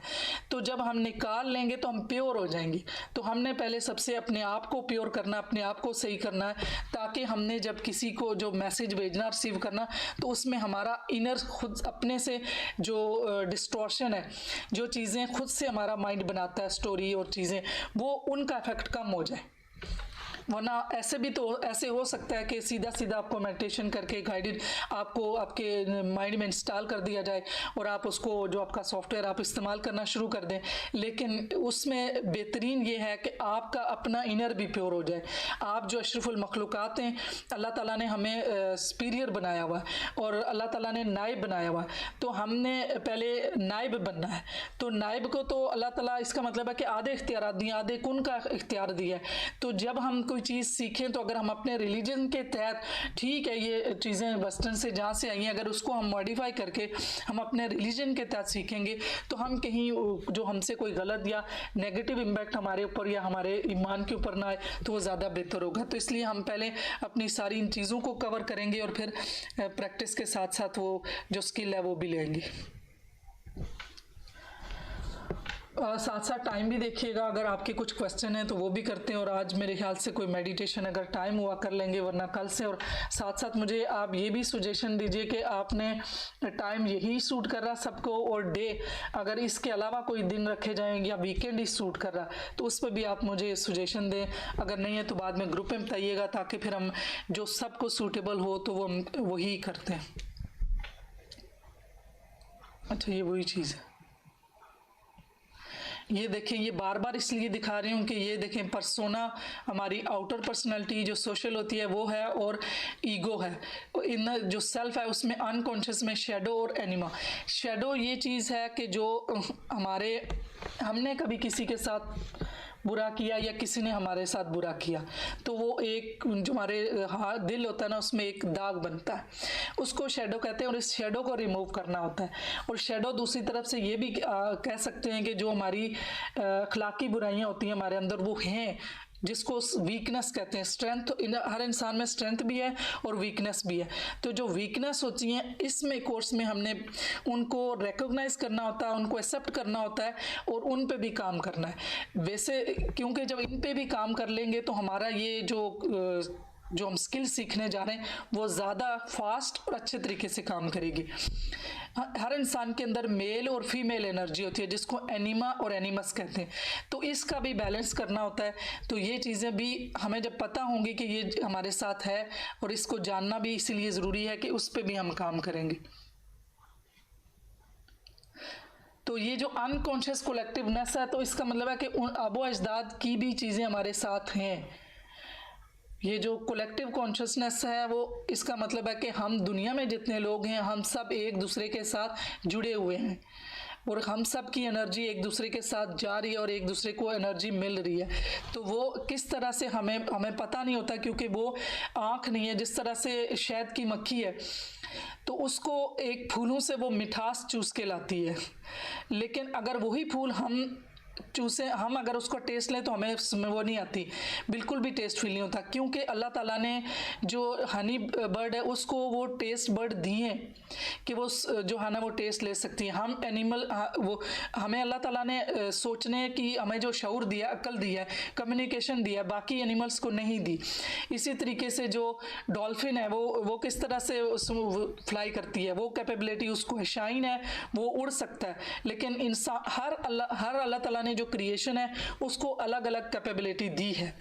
तो जब हम निकाल लेंगे तो हम प्योर हो जाएंगे। तो हमने पहले सबसे अपने आप को प्योर करना, अपने आप को सही करना है, ताकि हमने जब किसी को जो मैसेज भेजना, रिसीव करना, तो उसमें हमारा इनर खुद अपने से जो डिस्टॉर्शन है, जो चीज़ें खुद से हमारा माइंड बनाता है स्टोरी और चीज़ें, वो उनका इफेक्ट कम हो जाए। वरना ऐसे भी तो ऐसे हो सकता है कि सीधा आपको मेडिटेशन करके गाइडेड आपको आपके माइंड में इंस्टॉल कर दिया जाए और आप उसको जो आपका सॉफ्टवेयर आप इस्तेमाल करना शुरू कर दें, लेकिन उसमें बेहतरीन ये है कि आपका अपना इनर भी प्योर हो जाए। आप जो अशरफुल मखलूक़ात हैं, अल्लाह ताला ने हमें सुपीरियर बनाया हुआ है और अल्लाह ताला ने नाइब बनाया हुआ है, तो हमने पहले नाइब बनना है। तो नाइब को तो अल्लाह ताला, इसका मतलब है कि आधे इख्तियार दिए, आधे कुन का इख्तियार दिया है। तो जब हम कोई चीज़ सीखें तो अगर हम अपने रिलीजन के तहत, ठीक है ये चीज़ें वेस्टर्न से जहाँ से आई हैं, अगर उसको हम मॉडिफाई करके हम अपने रिलीजन के तहत सीखेंगे तो हम कहीं जो हमसे कोई गलत या नेगेटिव इम्पैक्ट हमारे ऊपर या हमारे ईमान के ऊपर ना आए तो वो ज़्यादा बेहतर होगा। तो इसलिए हम पहले अपनी सारी इन चीज़ों को कवर करेंगे और फिर प्रैक्टिस के साथ साथ वो जो स्किल है वो भी लेंगे। साथ साथ टाइम भी देखिएगा, अगर आपके कुछ क्वेश्चन हैं तो वो भी करते हैं, और आज मेरे ख्याल से कोई मेडिटेशन अगर टाइम हुआ कर लेंगे, वरना कल से। और साथ साथ मुझे आप ये भी सजेशन दीजिए कि आपने टाइम यही सूट कर रहा सबको, और डे अगर इसके अलावा कोई दिन रखे जाएंगे या वीकेंड ही सूट कर रहा, तो उस पर भी आप मुझे सजेशन दें। अगर नहीं है तो बाद में ग्रुप में बताइएगा, ताकि फिर हम जो सबको सूटेबल हो तो वो वही करते हैं। अच्छा, ये वही चीज़ है। ये देखें, ये बार बार इसलिए दिखा रही हूँ कि ये देखें, पर्सोना हमारी आउटर पर्सनालिटी जो सोशल होती है वो है, और ईगो है। इन जो सेल्फ है उसमें अनकॉन्शियस में शैडो और एनिमा। शैडो ये चीज़ है कि जो हमने कभी किसी के साथ बुरा किया या किसी ने हमारे साथ बुरा किया, तो वो एक जो हमारे दिल होता है ना, उसमें एक दाग बनता है, उसको शैडो कहते हैं, और इस शैडो को रिमूव करना होता है। और शैडो दूसरी तरफ से ये भी कह सकते हैं कि जो हमारी अखलाकी बुराइयां होती हैं हमारे अंदर, वो हैं, जिसको वीकनेस कहते हैं। स्ट्रेंथ तो हर इंसान में स्ट्रेंथ भी है और वीकनेस भी है। तो जो वीकनेस होती हैं, इसमें कोर्स में हमने उनको रिकॉग्नाइज करना होता है, उनको एक्सेप्ट करना होता है, और उन पे भी काम करना है। वैसे क्योंकि जब इन पे भी काम कर लेंगे तो हमारा ये जो हम स्किल सीखने जा रहे हैं वो ज़्यादा फास्ट और अच्छे तरीके से काम करेगी। हर इंसान के अंदर मेल और फीमेल एनर्जी होती है, जिसको एनिमा और एनिमस कहते हैं, तो इसका भी बैलेंस करना होता है। तो ये चीज़ें भी हमें जब पता होंगी कि ये हमारे साथ है, और इसको जानना भी इसीलिए ज़रूरी है कि उस पर भी हम काम करेंगे। तो ये जो अनकॉन्शियस कलेक्टिवनेस है, तो इसका मतलब है कि उन आबो अजदाद की भी चीज़ें हमारे साथ हैं। ये जो कलेक्टिव कॉन्शियसनेस है, वो इसका मतलब है कि हम दुनिया में जितने लोग हैं, हम सब एक दूसरे के साथ जुड़े हुए हैं, और हम सब की एनर्जी एक दूसरे के साथ जा रही है, और एक दूसरे को एनर्जी मिल रही है। तो वो किस तरह से हमें पता नहीं होता, क्योंकि वो आँख नहीं है। जिस तरह से शहद की मक्खी है, तो उसको एक फूलों से वो मिठास चूस के लाती है, लेकिन अगर वही फूल हम अगर उसको टेस्ट लें तो हमें उसमें वो नहीं आती, बिल्कुल भी टेस्ट फील नहीं होता, क्योंकि अल्लाह ताला ने जो हनी बर्ड है उसको वो टेस्ट बर्ड दिए हैं कि वो जो है ना वो टेस्ट ले सकती है। हम एनिमल वो हमें अल्लाह ताला ने सोचने की हमें जो शऊर दिया, अक्ल दिया है, कम्युनिकेशन दिया, बाकी एनिमल्स को नहीं दी। इसी तरीके से जो डॉल्फिन है वो किस तरह से फ्लाई करती है, वो कैपेबिलिटी उसको है, शाइन है, वो उड़ सकता है, लेकिन इंसान हर अल्लाह ताला ने जो क्रिएशन है उसको अलग अलग कैपेबिलिटी दी है।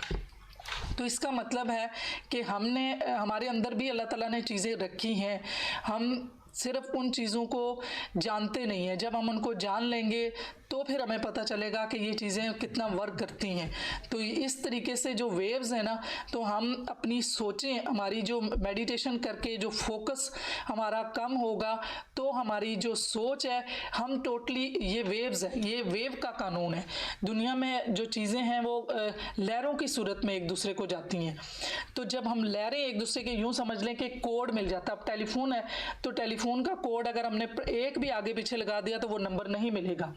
तो इसका मतलब है कि हमारे अंदर भी अल्लाह ताला ने चीज़ें रखी हैं, हम सिर्फ उन चीज़ों को जानते नहीं हैं। जब हम उनको जान लेंगे तो फिर हमें पता चलेगा कि ये चीज़ें कितना वर्क करती हैं। तो इस तरीके से जो वेव्स हैं ना, तो हम अपनी सोचें, हमारी जो मेडिटेशन करके जो फोकस हमारा कम होगा, तो हमारी जो सोच है, हम टोटली ये वेव्स है, ये वेव का कानून है। दुनिया में जो चीज़ें हैं वो लहरों की सूरत में एक दूसरे को जाती हैं। तो जब हम लहरें एक दूसरे के यूँ समझ लें कि कोड मिल जाता है। अब टेलीफोन है तो टेलीफोन का कोड अगर हमने एक भी आगे पीछे लगा दिया तो वो नंबर नहीं मिलेगा।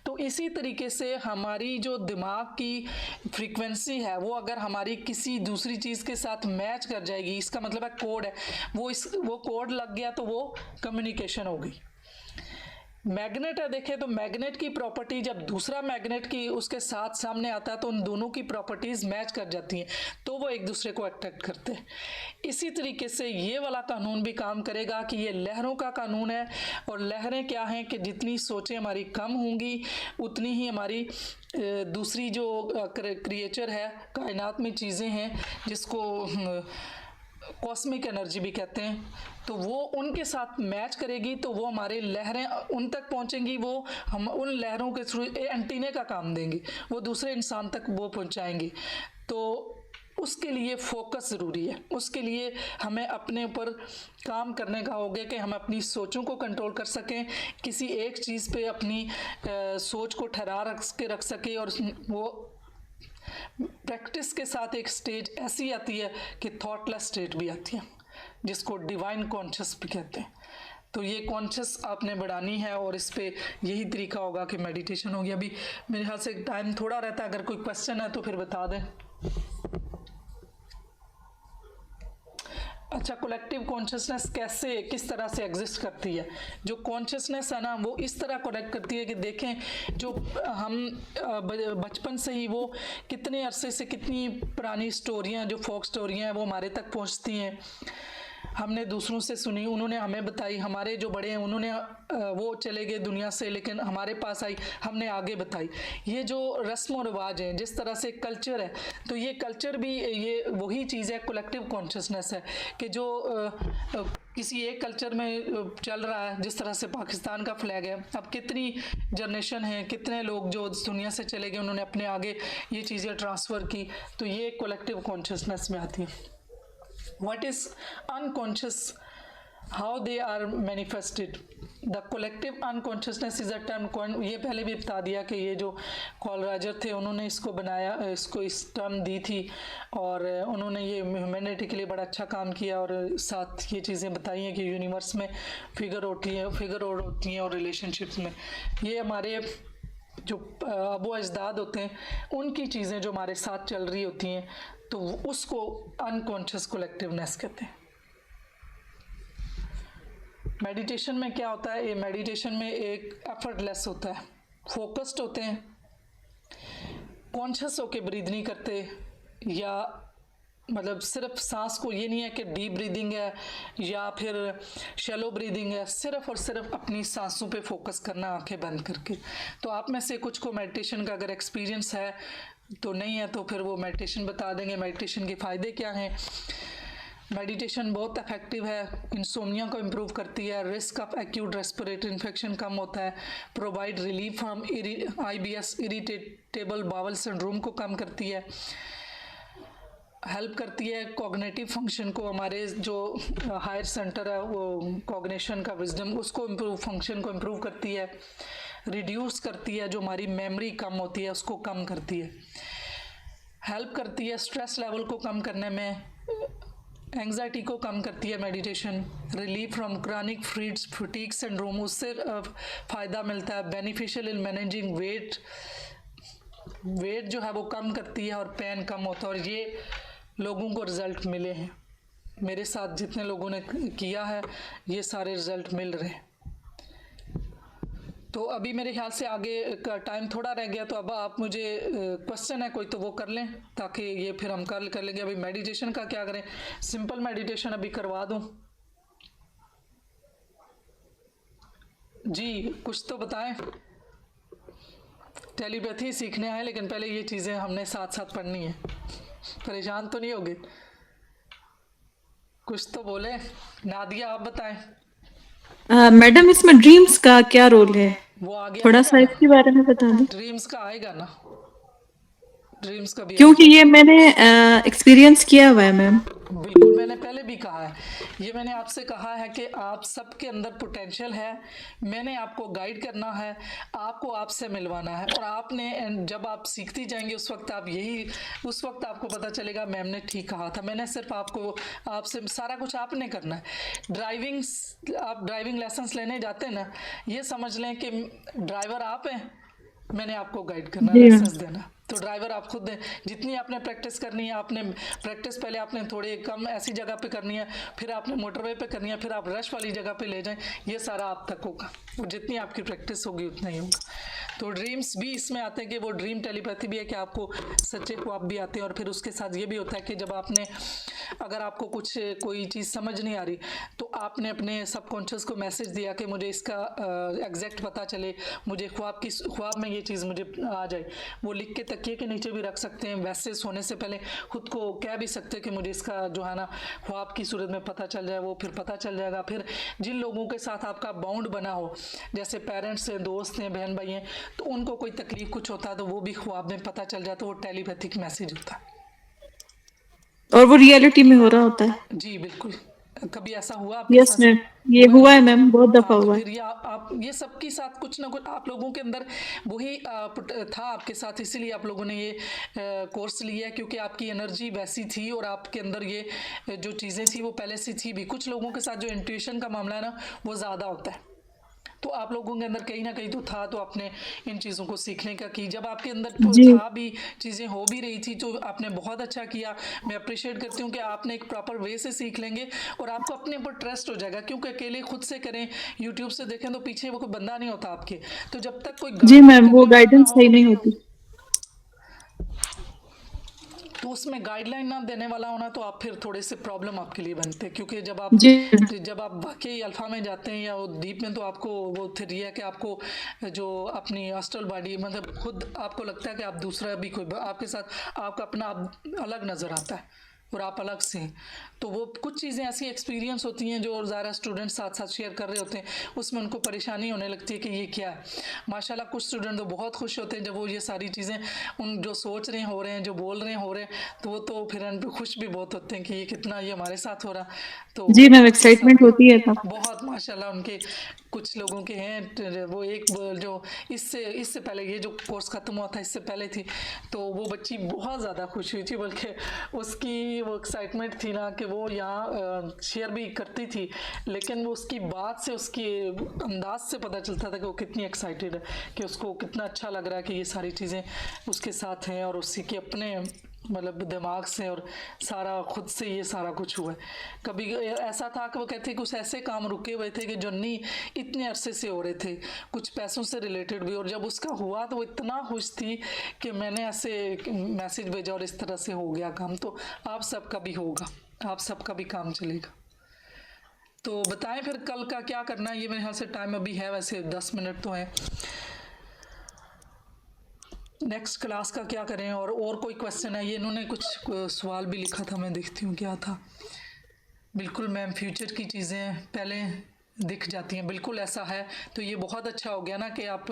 तो इसी तरीके से हमारी जो दिमाग की फ्रीक्वेंसी है, वो अगर हमारी किसी दूसरी चीज़ के साथ मैच कर जाएगी, इसका मतलब है कोड है, वो कोड लग गया तो वो कम्युनिकेशन होगी। मैग्नेट है, देखें तो मैग्नेट की प्रॉपर्टी जब दूसरा मैग्नेट की उसके साथ सामने आता है तो उन दोनों की प्रॉपर्टीज मैच कर जाती हैं, तो वो एक दूसरे को अट्रैक्ट करते हैं। इसी तरीके से ये वाला कानून भी काम करेगा कि ये लहरों का कानून है। और लहरें क्या हैं कि जितनी सोचें हमारी कम होंगी, उतनी ही हमारी दूसरी जो क्रिएचर है, कायनात में चीज़ें हैं जिसको कॉस्मिक एनर्जी भी कहते हैं, तो वो उनके साथ मैच करेगी, तो वो हमारे लहरें उन तक पहुंचेंगी, वो हम उन लहरों के थ्रू एंटीने का काम देंगे, वो दूसरे इंसान तक वो पहुंचाएंगे। तो उसके लिए फोकस ज़रूरी है, उसके लिए हमें अपने ऊपर काम करने का होगा कि हम अपनी सोचों को कंट्रोल कर सकें, किसी एक चीज़ पे अपनी सोच को ठहरा रख सके। और वो प्रैक्टिस के साथ एक स्टेज ऐसी आती है कि थॉटलेस स्टेट भी आती है, जिसको डिवाइन कॉन्शियस भी कहते हैं। तो ये कॉन्शियस आपने बढ़ानी है, और इस पे यही तरीका होगा कि मेडिटेशन होगी। अभी मेरे ख्याल से टाइम थोड़ा रहता है, अगर कोई क्वेश्चन है तो फिर बता दें। अच्छा, कलेक्टिव कॉन्शियसनेस कैसे किस तरह से एग्जिस्ट करती है? जो कॉन्शियसनेस है ना वो इस तरह कनेक्ट करती है कि देखें जो हम बचपन से ही वो कितने अरसे से कितनी पुरानी स्टोरियाँ जो फोक स्टोरियाँ हैं वो हमारे तक पहुँचती हैं, हमने दूसरों से सुनी, उन्होंने हमें बताई, हमारे जो बड़े हैं उन्होंने वो चले गए दुनिया से लेकिन हमारे पास आई, हमने आगे बताई। ये जो रस्म और रिवाज हैं जिस तरह से कल्चर है, तो ये कल्चर भी ये वही चीज़ है, कलेक्टिव कॉन्शियसनेस है कि जो किसी एक कल्चर में चल रहा है। जिस तरह से पाकिस्तान का फ्लैग है, अब कितनी जनरेशन है, कितने लोग जो दुनिया से चले गए उन्होंने अपने आगे ये चीज़ें ट्रांसफ़र की, तो ये कलेक्टिव कॉन्शियसनेस में आती है। What is unconscious? How they are manifested? The collective unconsciousness is a term ये पहले भी बता दिया कि ये जो कॉलराइजर थे उन्होंने इसको बनाया, इसको इस टर्म दी थी और उन्होंने ये ह्यूमैनिटी के लिए बड़ा अच्छा काम किया और साथ ये चीज़ें बताई हैं कि यूनिवर्स में फिगर होती हैं और रिलेशनशिप्स में ये हमारे जो अबू अजदाद होते हैं उनकी चीज़ें जो हमारे साथ चल रही होती हैं, तो उसको अनकॉन्शियस कलेक्टिवनेस कहते हैं। मेडिटेशन में क्या होता है? ये मेडिटेशन में एक एफर्टलेस होता है, फोकस्ड होते हैं, कॉन्शियस होके ब्रीद नहीं करते, या मतलब सिर्फ सांस को, ये नहीं है कि डीप ब्रीदिंग है या फिर शैलो ब्रीदिंग है, सिर्फ और सिर्फ अपनी सांसों पे फोकस करना आंखें बंद करके। तो आप में से कुछ को मेडिटेशन का अगर एक्सपीरियंस है तो नहीं है तो फिर वो मेडिटेशन बता देंगे, मेडिटेशन के फ़ायदे क्या हैं। मेडिटेशन बहुत इफेक्टिव है, इंसोम्निया को इम्प्रूव करती है, risk of acute respiratory infection कम होता है, provide relief from IBS irritable bowel syndrome को कम करती है, हेल्प करती है कॉग्निटिव फंक्शन को, हमारे जो हायर सेंटर है वो कॉग्निशन का विजडम उसको फंक्शन को इम्प्रूव करती है, रिड्यूस करती है, जो हमारी मेमोरी कम होती है उसको कम करती है, हेल्प करती है स्ट्रेस लेवल को कम करने में, एंग्जाइटी को कम करती है meditation, relief from chronic fatigue syndrome उससे फ़ायदा मिलता है, बेनिफिशियल इन मैनेजिंग वेट जो है वो कम करती है और पेन कम होता है। और ये लोगों को रिज़ल्ट मिले हैं, मेरे साथ जितने लोगों ने किया है ये सारे रिज़ल्ट मिल रहे हैं। तो अभी मेरे ख्याल से आगे का टाइम थोड़ा रह गया, तो अब आप मुझे क्वेश्चन है कोई तो वो कर लें ताकि ये फिर हम कर लेंगे। अभी मेडिटेशन का क्या करें? सिंपल मेडिटेशन अभी करवा दूं? जी कुछ तो बताएं। टेलीपैथी सीखने आए लेकिन पहले ये चीज़ें हमने साथ साथ पढ़नी है, परेशान तो नहीं होगे? कुछ तो बोले। नादिया आप बताएं। मैडम इसमें ड्रीम्स का क्या रोल है? वो आगे थोड़ा सा इसके बारे में बता दें। ड्रीम्स का आएगा ना, ड्रीम्स का भी क्योंकि ये मैंने एक्सपीरियंस किया हुआ है मैम। बिल्कुल, मैंने पहले भी कहा है, ये मैंने आपसे कहा है कि आप सबके अंदर पोटेंशियल है, मैंने आपको गाइड करना है, आपको आपसे मिलवाना है, और आपने जब आप सीखती जाएंगे उस वक्त आपको पता चलेगा मैम ने ठीक कहा था। मैंने सिर्फ आपसे सारा कुछ आपने करना है। आप ड्राइविंग लाइसेंस लेने जाते हैं ना, ये समझ लें कि ड्राइवर आप हैं, मैंने आपको गाइड करना, लाइसेंस देना। तो ड्राइवर आप खुद दें। जितनी आपने प्रैक्टिस करनी है, आपने प्रैक्टिस पहले आपने थोड़ी कम ऐसी जगह पे करनी है, फिर आपने मोटरवे पे करनी है, फिर आप रश वाली जगह पे ले जाएं, ये सारा आप तक होगा। और जितनी आपकी प्रैक्टिस होगी उतना ही होगा। तो ड्रीम्स भी इसमें आते हैं कि वो ड्रीम टेलीपैथी भी है कि आपको सच्चे ख्वाब भी आते हैं, और फिर उसके साथ ये भी होता है कि जब आपने अगर आपको कोई चीज़ समझ नहीं आ रही तो आपने अपने सबकॉन्शियस को मैसेज दिया कि मुझे इसका एग्जैक्ट पता चले, मुझे ख्वाब में ये चीज़ मुझे आ जाए। वो लिख के तकिए के नीचे भी रख सकते हैं, वैसे सोने से पहले खुद को कह भी सकते हैं कि मुझे इसका जो है ना ख्वाब की सूरत में पता चल जाए, वो फिर पता चल जाएगा। फिर जिन लोगों के साथ आपका बाउंड बना हो, जैसे पेरेंट्स हैं, दोस्त हैं, बहन भाई हैं, तो उनको कोई तकलीफ कुछ होता है तो वो भी ख्वाब में पता चल जाता है, वो टेलीपैथिक मैसेज होता है और वो रियलिटी में हो रहा होता है। जी बिल्कुल। कभी ऐसा हुआ आपके यस मैम, ये हुआ है मैम, बहुत दफा तो हुआ है। फिर आप ये सबके साथ कुछ ना कुछ आप लोगों के अंदर वही था आपके साथ, इसीलिए आप लोगों ने ये कोर्स लिया है, क्योंकि आपकी एनर्जी वैसी थी और आपके अंदर ये जो चीज़ें थी वो पहले से थी भी। कुछ लोगों के साथ जो इंट्यूशन का मामला है ना वो ज़्यादा होता है, तो आप लोगों के अंदर कहीं ना कहीं तो था, तो आपने इन चीज़ों को सीखने का की। जब आपके अंदर तो जी था भी, चीज़ें हो भी रही थी, तो आपने बहुत अच्छा किया। मैं अप्रिशिएट करती हूँ कि आपने एक प्रॉपर वे से सीख लेंगे और आपको अपने ऊपर ट्रस्ट हो जाएगा, क्योंकि अकेले खुद से करें, यूट्यूब से देखें, तो पीछे वो कोई बंदा नहीं होता आपके। तो जब तक कोई जी गाइड मैम, वो करने वाला ना गाइडेंस हो, सही नहीं होती। तो उसमें गाइडलाइन ना देने वाला होना, तो आप फिर थोड़े से प्रॉब्लम आपके लिए बनते हैं। क्योंकि जी जब आप वाकई अल्फा में जाते हैं या वो डीप में, तो आपको वो फिर ये है कि आपको जो अपनी एस्ट्रल बॉडी, मतलब खुद आपको लगता है कि आप दूसरा भी कोई आपके साथ, आपका अपना अलग नज़र आता है और आप अलग से हैं। तो वो कुछ चीज़ें ऐसी एक्सपीरियंस होती हैं जो ज़्यादा स्टूडेंट्स साथ साथ शेयर कर रहे होते हैं, उसमें उनको परेशानी होने लगती है कि ये क्या है। माशाल्लाह कुछ स्टूडेंट तो बहुत खुश होते हैं जब वो ये सारी चीज़ें उन जो सोच रहे हैं हो रहे हैं, जो बोल रहे हैं हो रहे हैं, तो वो तो फिर उन पे खुश भी बहुत होते हैं कि ये कितना ये हमारे साथ हो रहा। तो जी मैम, उनके साथ एक्साइटमेंट भी होती है तब। बहुत माशाल्लाह उनके कुछ लोगों के हैं वो एक जो इससे पहले ये जो कोर्स ख़त्म हुआ था इससे पहले थी, तो वो बच्ची बहुत ज़्यादा खुश हुई थी, बल्कि उसकी वो एक्साइटमेंट थी ना कि वो यहाँ शेयर भी करती थी, लेकिन वो उसकी बात से, उसकी अंदाज से पता चलता था कि वो कितनी एक्साइटेड है, कि उसको कितना अच्छा लग रहा है कि ये सारी चीज़ें उसके साथ हैं और उसी के अपने मतलब दिमाग से और सारा खुद से ये सारा कुछ हुआ है। कभी ऐसा था कि वो कहते कुछ ऐसे काम रुके हुए थे कि जो नहीं इतने अरसे से हो रहे थे, कुछ पैसों से रिलेटेड भी, और जब उसका हुआ तो वो इतना खुश थी कि मैंने ऐसे मैसेज भेजा और इस तरह से हो गया काम। तो आप सबका भी होगा, आप सबका भी काम चलेगा। तो बताएं फिर कल का क्या करना है। ये मेरे ख्याल से टाइम अभी है, वैसे 10 मिनट तो है। नेक्स्ट क्लास का क्या करें, और कोई क्वेश्चन है? ये इन्होंने कुछ सवाल भी लिखा था, मैं देखती हूँ क्या था। बिल्कुल मैम, फ्यूचर की चीज़ें पहले दिख जाती हैं, बिल्कुल ऐसा है। तो ये बहुत अच्छा हो गया ना कि आप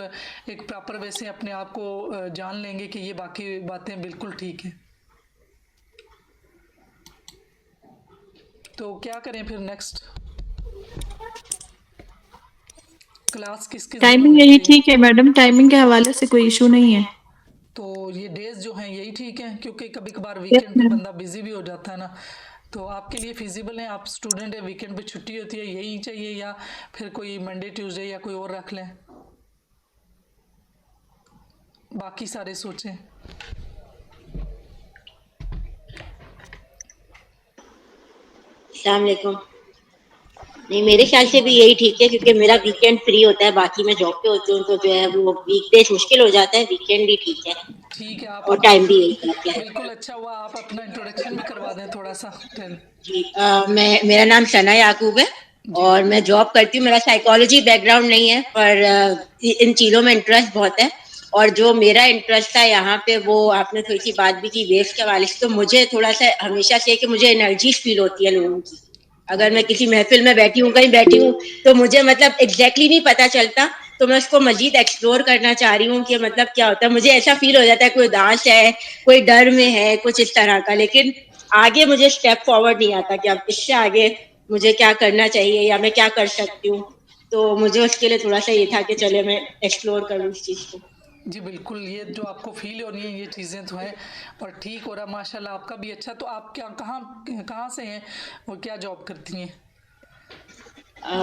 एक प्रॉपर वे से अपने आप को जान लेंगे कि ये बाकी बातें बिल्कुल ठीक है। तो क्या करें फिर नेक्स्ट क्लास किसकी ज़रूरत टाइमिंग यही है? ठीक है मैडम, टाइमिंग के हवाले से कोई इशू नहीं है। तो ये डेज जो हैं यही ठीक है, क्योंकि कभी कभार यस वीकेंड पे मैम। बंदा बिजी भी हो जाता है ना। तो आपके लिए फिजिबल है, आप स्टूडेंट है, वीकेंड पे छुट्टी होती है, यही चाहिए या फिर कोई मंडे ट्यूसडे या कोई और रख लें? बाकी सारे सोचें। अस्सलाम वालेकुम। नहीं, मेरे ख्याल से भी यही ठीक है, क्योंकि मेरा वीकेंड फ्री होता है, बाकी मैं जॉब पे होती हूँ, तो जो है वो वीकडेज मुश्किल हो जाता है, वीकेंड ही ठीक है। ठीक है, आप और अपना टाइम भी यही ठीक है। बिल्कुल अच्छा हुआ, आप अपना इंट्रोडक्शन भी करवा दें थोड़ा सा। टेल जी, मेरा नाम सना याकूब है जी। और मैं जॉब करती हूँ। मेरा साइकोलॉजी बैकग्राउंड नहीं है, पर इन चीज़ों में इंटरेस्ट बहुत है। और जो मेरा इंटरेस्ट था यहाँ पे, वो आपने थोड़ी सी बात भी की वेव्स के हवाले से, तो मुझे थोड़ा सा हमेशा से कि मुझे एनर्जी फील होती है लोगों की। अगर मैं किसी महफिल में बैठी हूँ, कहीं बैठी हूँ, तो मुझे मतलब एग्जैक्टली नहीं पता चलता, तो मैं उसको मजीद एक्सप्लोर करना चाह रही हूँ कि मतलब क्या होता है। मुझे ऐसा फील हो जाता है कोई उदास है, कोई डर में है, कुछ इस तरह का, लेकिन आगे मुझे स्टेप फॉरवर्ड नहीं आता कि अब इससे आगे मुझे क्या करना चाहिए या मैं क्या कर सकती हूँ। तो मुझे उसके लिए थोड़ा सा ये था कि चले मैं एक्सप्लोर करूँ इस चीज़ को। जी बिल्कुल, ये जो आपको फील हो रही है ये चीज़ें तो हैं और ठीक हो रहा माशाल्लाह, आपका भी अच्छा। तो आप क्या कहाँ कहाँ से हैं और क्या जॉब करती हैं?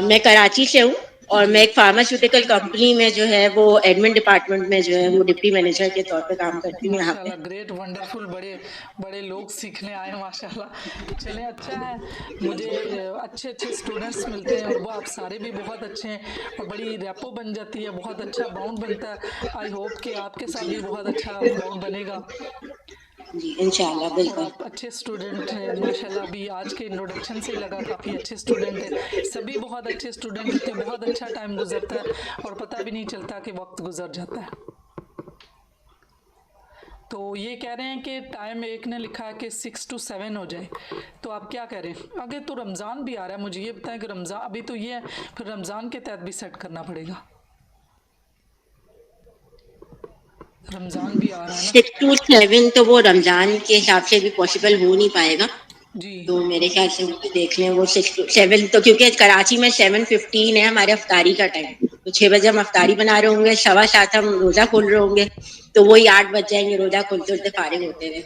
मैं कराची से हूँ और जी मैं एक फार्मास्यूटिकल कंपनी में जो है वो एडमिन डिपार्टमेंट में जो है वो डिप्टी मैनेजर के तौर पे काम करती हूँ यहाँ पे। माशाल्लाह, ग्रेट, वंडरफुल, बड़े बड़े लोग सीखने आए हैं माशाल्लाह। चलें, अच्छा है। मुझे अच्छे अच्छे स्टूडेंट्स मिलते हैं और वो आप सारे भी बहुत अच्छे हैं और बड़ी रैपो बन जाती है, बहुत अच्छा बॉन्ड बनता है। आई होप कि आपके साथ भी बहुत अच्छा बॉन्ड बनेगा जी इंशाल्लाह, और बिल्कुल। आप अच्छे स्टूडेंट हैं माशाल्लाह। अभी आज के इंट्रोडक्शन से ही लगा काफ़ी अच्छे स्टूडेंट हैं, सभी बहुत अच्छे स्टूडेंट होते हैं, बहुत अच्छा टाइम गुजरता है और पता भी नहीं चलता कि वक्त गुजर जाता है। तो ये कह रहे हैं कि टाइम एक ने लिखा है कि 6 to 7 हो जाए, तो आप क्या कह रहे हैं? आगे तो रमज़ान भी आ रहा है, मुझे ये बताएं कि रमज़ान अभी तो ये है, फिर रमज़ान के तहत भी सेट करना पड़ेगा। रमज़ान भी आ रहा है ना। 6 to 7 तो वो रमजान के हिसाब से भी पॉसिबल हो नहीं पाएगा, जी तो मेरे ख्याल से वो भी देख लें। वो 6 to 7 तो, क्योंकि कराची में 7:15 है हमारे अफ्तारी का टाइम, तो 6 बजे हम अफ्तारी बना रहे होंगे, 7:15 हम रोजा खोल रहे होंगे, तो वही 8 बज जाएंगे रोजा खोलते खोलते फारिग होते हुए।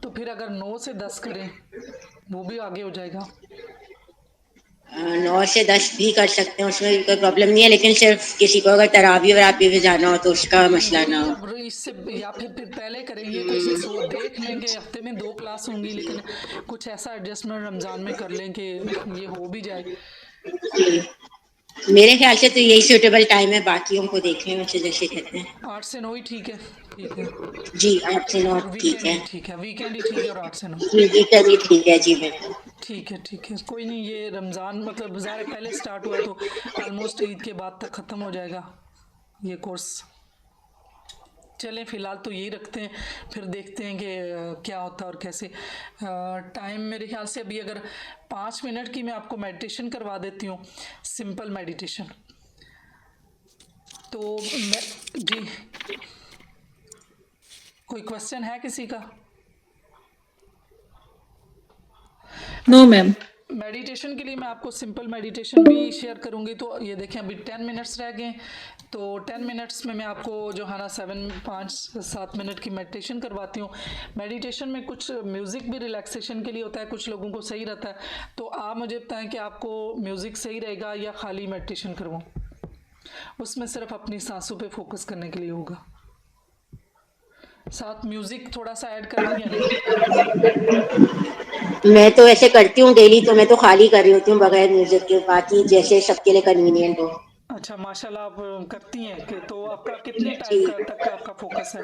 तो फिर अगर 9 से 10 करें वो भी आगे हो जाएगा। 9 से 10 भी कर सकते हैं, उसमें भी कोई प्रॉब्लम नहीं है, लेकिन सिर्फ किसी को अगर तरावी वरावी भी जाना हो तो उसका मसला वही ना हो। अब इससे या फिर पहले करें ये कुछ देख लेंगे, हफ्ते में 2 क्लास होंगी, लेकिन कुछ ऐसा एडजस्टमेंट रमज़ान में कर लें कि ये हो भी जाए। जी, मेरे ख्याल से तो यही सूटेबल टाइम है, बाकियों को देखने में से जैसे कहते हैं। 8 से 9 ही ठीक है। ठीक है। जी, 8 से 9 और ठीक वीकेंड है। ही ठीक है, वीकेंड ही ठीक है, और 8 से 9 जी, जी, तभी ठीक है जी बिल्कुल। ठीक है। ठीक है, कोई नहीं, ये रमज़ान मतलब ज़ाहिर है पहले स्टार्ट हुआ है तो ऑलमोस्ट ईद के बाद तक ख़त्म हो जाएगा ये कोर्स। चलें फ़िलहाल तो यही रखते हैं, फिर देखते हैं कि क्या होता है और कैसे। टाइम मेरे ख्याल से अभी अगर 5 मिनट की मैं आपको मेडिटेशन करवा देती हूँ, सिंपल मेडिटेशन। तो मैं जी, कोई क्वेश्चन है किसी का? No ma'am. मेडिटेशन के लिए मैं आपको सिंपल मेडिटेशन भी शेयर करूंगी। तो ये देखें अभी 10 मिनट्स रह गए, तो 10 मिनट्स में मैं आपको जो है ना 5-7 मिनट की मेडिटेशन करवाती हूँ। मेडिटेशन में कुछ म्यूज़िक भी रिलैक्सेशन के लिए होता है, कुछ लोगों को सही रहता है। तो आप मुझे बताएं कि आपको म्यूज़िक सही रहेगा या खाली मेडिटेशन करवाऊँ? उसमें सिर्फ अपनी सांसों पे फोकस करने के लिए होगा, साथ म्यूज़िक थोड़ा सा ऐड कर दूँ या नहीं? मैं तो ऐसे करती हूँ डेली, तो मैं तो खाली कर रही होती हूँ बगैर म्यूजिक के, बाकी जैसे सबके लिए कन्वीनियंट हो। अच्छा, माशाल्लाह, आप करती हैं कि तो आपका कितने टाइम जी, का तक का आपका फोकस है?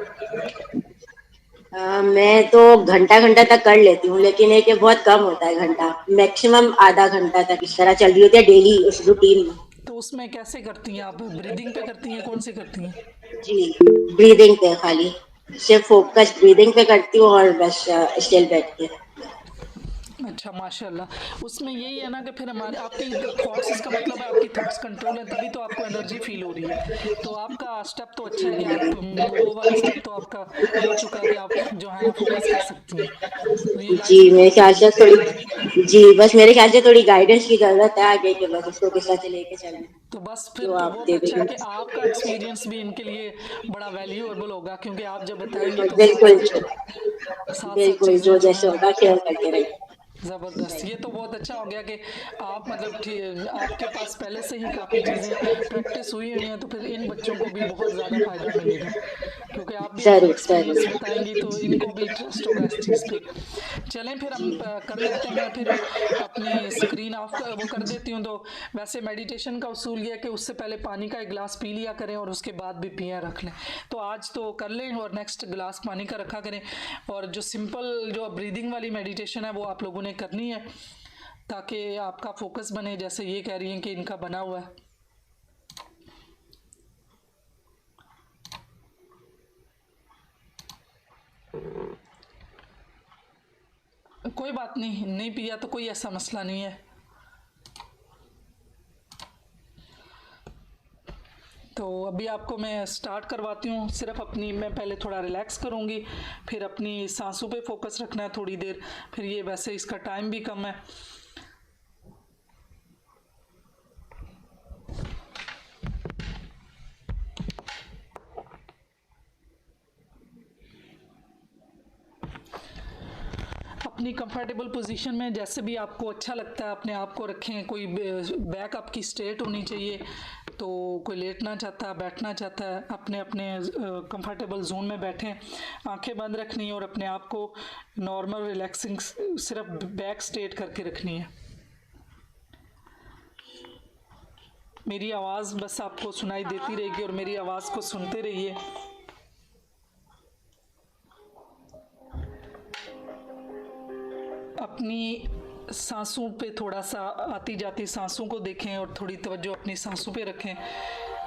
मैं तो घंटा घंटा तक कर लेती हूँ, लेकिन एक ये बहुत कम होता है घंटा, मैक्सिमम आधा घंटा तक इस तरह चल रही होती है डेली उस रूटीन में। तो उसमें कैसे करती हैं आप? ब्रीदिंग पे करती हैं, कौन सी करती हैं? जी, ब्रीदिंग पे खाली, सिर्फ फोकस ब्रीदिंग पे करती हूँ और बस स्टिल बैठ के। अच्छा, माशाल्लाह। उसमें यही है ना कि फिर हमारे आपकी थॉट्स, इसका मतलब है आपकी थॉट्स कंट्रोल है, तभी तो आपको एनर्जी फील हो रही है। तो आपका स्टेप तो अच्छा है कि आप वो वाला स्टेप तो आपका हो चुका है कि आप जो है ना फोकस कर सकती हैं। तो ये जी, लाइफ में मेरे बहुत ख्याल से ज़रूरी है। थोड़ी, जी बस मेरे ख्याल से थोड़ी गाइडेंस की जरूरत है आगे के, बस उसको किस तरह से लेके चलें तो बस फिर जो तो आप बहुत दे अच्छा है देंगे। कि आपका एक्सपीरियंस भी इनके लिए बड़ा वैल्यूएबल होगा, क्योंकि आप जब बताएंगी तो साथ बिल्कुल, साथ साथ साथ बिल्कुल चीज़ें जो जो जैसे हैं। होगा शेयर करते रहेंगे। ज़बरदस्त, ये तो बहुत अच्छा हो गया कि आप मतलब आपके पास पहले से ही काफ़ी चीज़ें प्रैक्टिस हुई हुई हैं, तो फिर इन बच्चों को भी बहुत ज़्यादा फ़ायदा मिलेगा, क्योंकि आप भी अपना जरूर एक्सपीरियंस जरूर। बताएंगी तो इनको भी ट्रस्ट होगा इस चीज़ पे। चलें फिर हम कर लेते हैं। मैं फिर अपनी स्क्रीन ऑफ वो कर देती हूँ। तो वैसे मेडिटेशन का उसूल ये है कि उससे पहले पानी का एक गिलास पी लिया करें और उसके बाद भी पिया रख लें। तो आज तो कर लें और नेक्स्ट गिलास पानी का रखा करें। और जो सिंपल जो ब्रीदिंग वाली मेडिटेशन है वो आप लोगों ने करनी है, ताकि आपका फोकस बने, जैसे ये कह रही हैं कि इनका बना हुआ है। कोई बात नहीं, नहीं पिया तो कोई ऐसा मसला नहीं है। तो अभी आपको मैं स्टार्ट करवाती हूँ। सिर्फ अपनी मैं पहले थोड़ा रिलैक्स करूँगी, फिर अपनी सांसों पे फोकस रखना है थोड़ी देर। फिर ये वैसे इसका टाइम भी कम है। अपनी कंफर्टेबल पोजीशन में जैसे भी आपको अच्छा लगता है अपने आप को रखें। कोई बैक आपकी स्ट्रेट होनी चाहिए, तो कोई लेटना चाहता है, बैठना चाहता है, अपने अपने कंफर्टेबल जोन में बैठें। आंखें बंद रखनी है और अपने आप को नॉर्मल रिलैक्सिंग सिर्फ बैक स्ट्रेट करके रखनी है। मेरी आवाज़ बस आपको सुनाई देती रहेगी और मेरी आवाज़ को सुनते रहिए। अपनी सांसों पे थोड़ा सा आती जाती सांसों को देखें और थोड़ी तवज्जो अपनी सांसों पे रखें।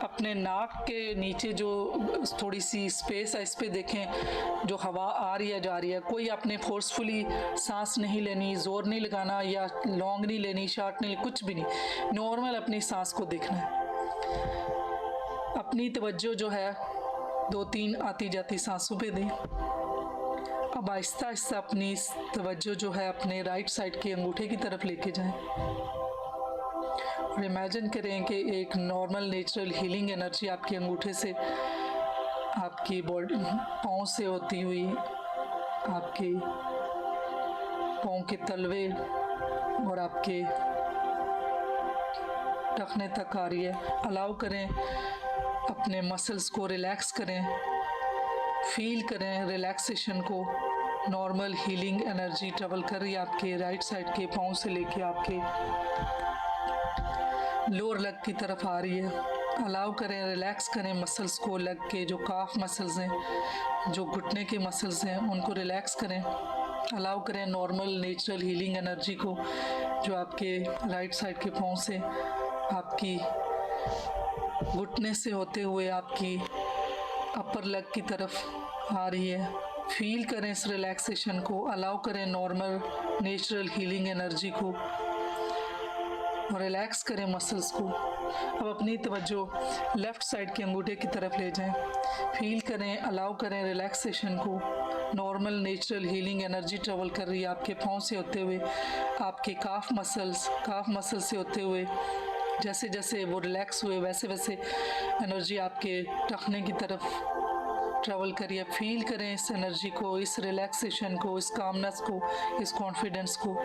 अपने नाक के नीचे जो थोड़ी सी स्पेस है इस पे देखें, जो हवा आ रही है जा रही है। कोई आपने फोर्सफुली सांस नहीं लेनी, ज़ोर नहीं लगाना, या लॉन्ग नहीं लेनी, शॉर्ट नहीं, कुछ भी नहीं। नॉर्मल अपनी सांस को देखना है। अपनी तवज्जो जो है 2-3 आती जाती सांसों पे दें। अब आहिस्ता आहिस्ता अपनी तवज्जो जो है अपने राइट साइड के अंगूठे की तरफ लेके जाएं और इमेजिन करें कि एक नॉर्मल नेचुरल हीलिंग एनर्जी आपके अंगूठे से आपकी बॉडी पाँव से होती हुई आपके पाँव के तलवे और आपके टखने तक आ रही है। अलाउ करें, अपने मसल्स को रिलैक्स करें, फील करें रिलैक्सेशन को। नॉर्मल हीलिंग एनर्जी ट्रेवल कर रही है आपके राइट साइड के पाँव से लेके आपके लोअर लेग की तरफ आ रही है। अलाउ करें, रिलैक्स करें मसल्स को, लेग के जो काफ मसल्स हैं, जो घुटने के मसल्स हैं, उनको रिलैक्स करें। अलाउ करें नॉर्मल नेचुरल हीलिंग एनर्जी को जो आपके राइट साइड के पाँव से आपकी घुटने से होते हुए आपकी अपर लेग की तरफ आ रही है। फील करें इस रिलैक्सेशन को। अलाउ करें नॉर्मल नेचुरल हीलिंग एनर्जी को और रिलैक्स करें मसल्स को। अब अपनी तवज्जो लेफ़्ट साइड के अंगूठे की तरफ ले जाएं। फील करें, अलाउ करें रिलैक्सेशन को। Normal natural healing energy travel कर रही है आपके पाँव से होते हुए आपके काफ मसल से होते हुए। जैसे जैसे वो रिलैक्स हुए वैसे वैसे एनर्जी आपके टखने की तरफ ट्रेवल करिए। फील करें इस एनर्जी को, इस रिलैक्सेशन को, इस कामनेस को, इस कॉन्फिडेंस को।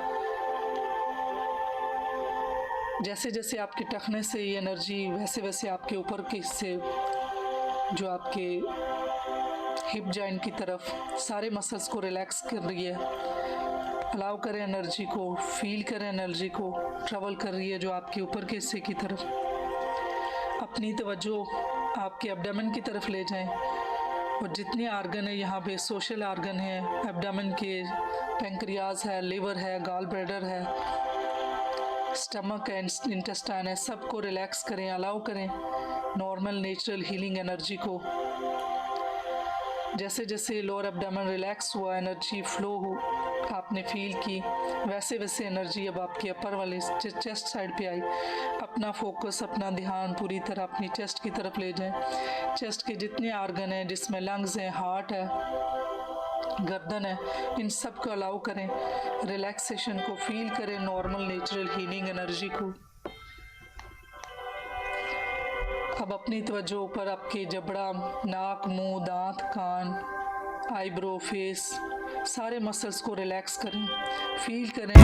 जैसे जैसे आपके टखने से ये एनर्जी वैसे वैसे आपके ऊपर के हिस्से जो आपके हिप जॉइंट की तरफ सारे मसल्स को रिलैक्स कर रही है। अलाउ करें एनर्जी को, फील करें एनर्जी को ट्रेवल कर रही है जो आपके ऊपर के हिस्से की तरफ। अपनी तवज्जो आपके एब्डोमेन की तरफ ले जाएं और जितने आर्गन है यहाँ पे सोशल आर्गन है एब्डोमेन के, पैंक्रियाज है, लिवर है, गॉल ब्लैडर है, स्टमक एंड इंटेस्टाइन है, सबको रिलैक्स करें। अलाउ करें नॉर्मल नेचुरल हीलिंग एनर्जी को। जैसे जैसे लोअर एब्डोमेन रिलैक्स हुआ, एनर्जी फ्लो हो आपने फील की, वैसे वैसे एनर्जी अब आपके अपर वाले चेस्ट साइड पे आई। अपना फोकस, अपना ध्यान पूरी तरह अपनी चेस्ट की तरफ ले जाएं। चेस्ट के जितने आर्गन हैं जिसमें लंग्स हैं, हार्ट है, गर्दन है, इन सब को अलाउ करें। रिलैक्सेशन को फील करें, नॉर्मल नेचुरल हीलिंग एनर्जी को। अब अपनी तवज्जो ऊपर आपके जबड़ा, नाक, मुंह, दांत, कान, आईब्रो, फेस, सारे मसल्स को रिलैक्स करें। फील करें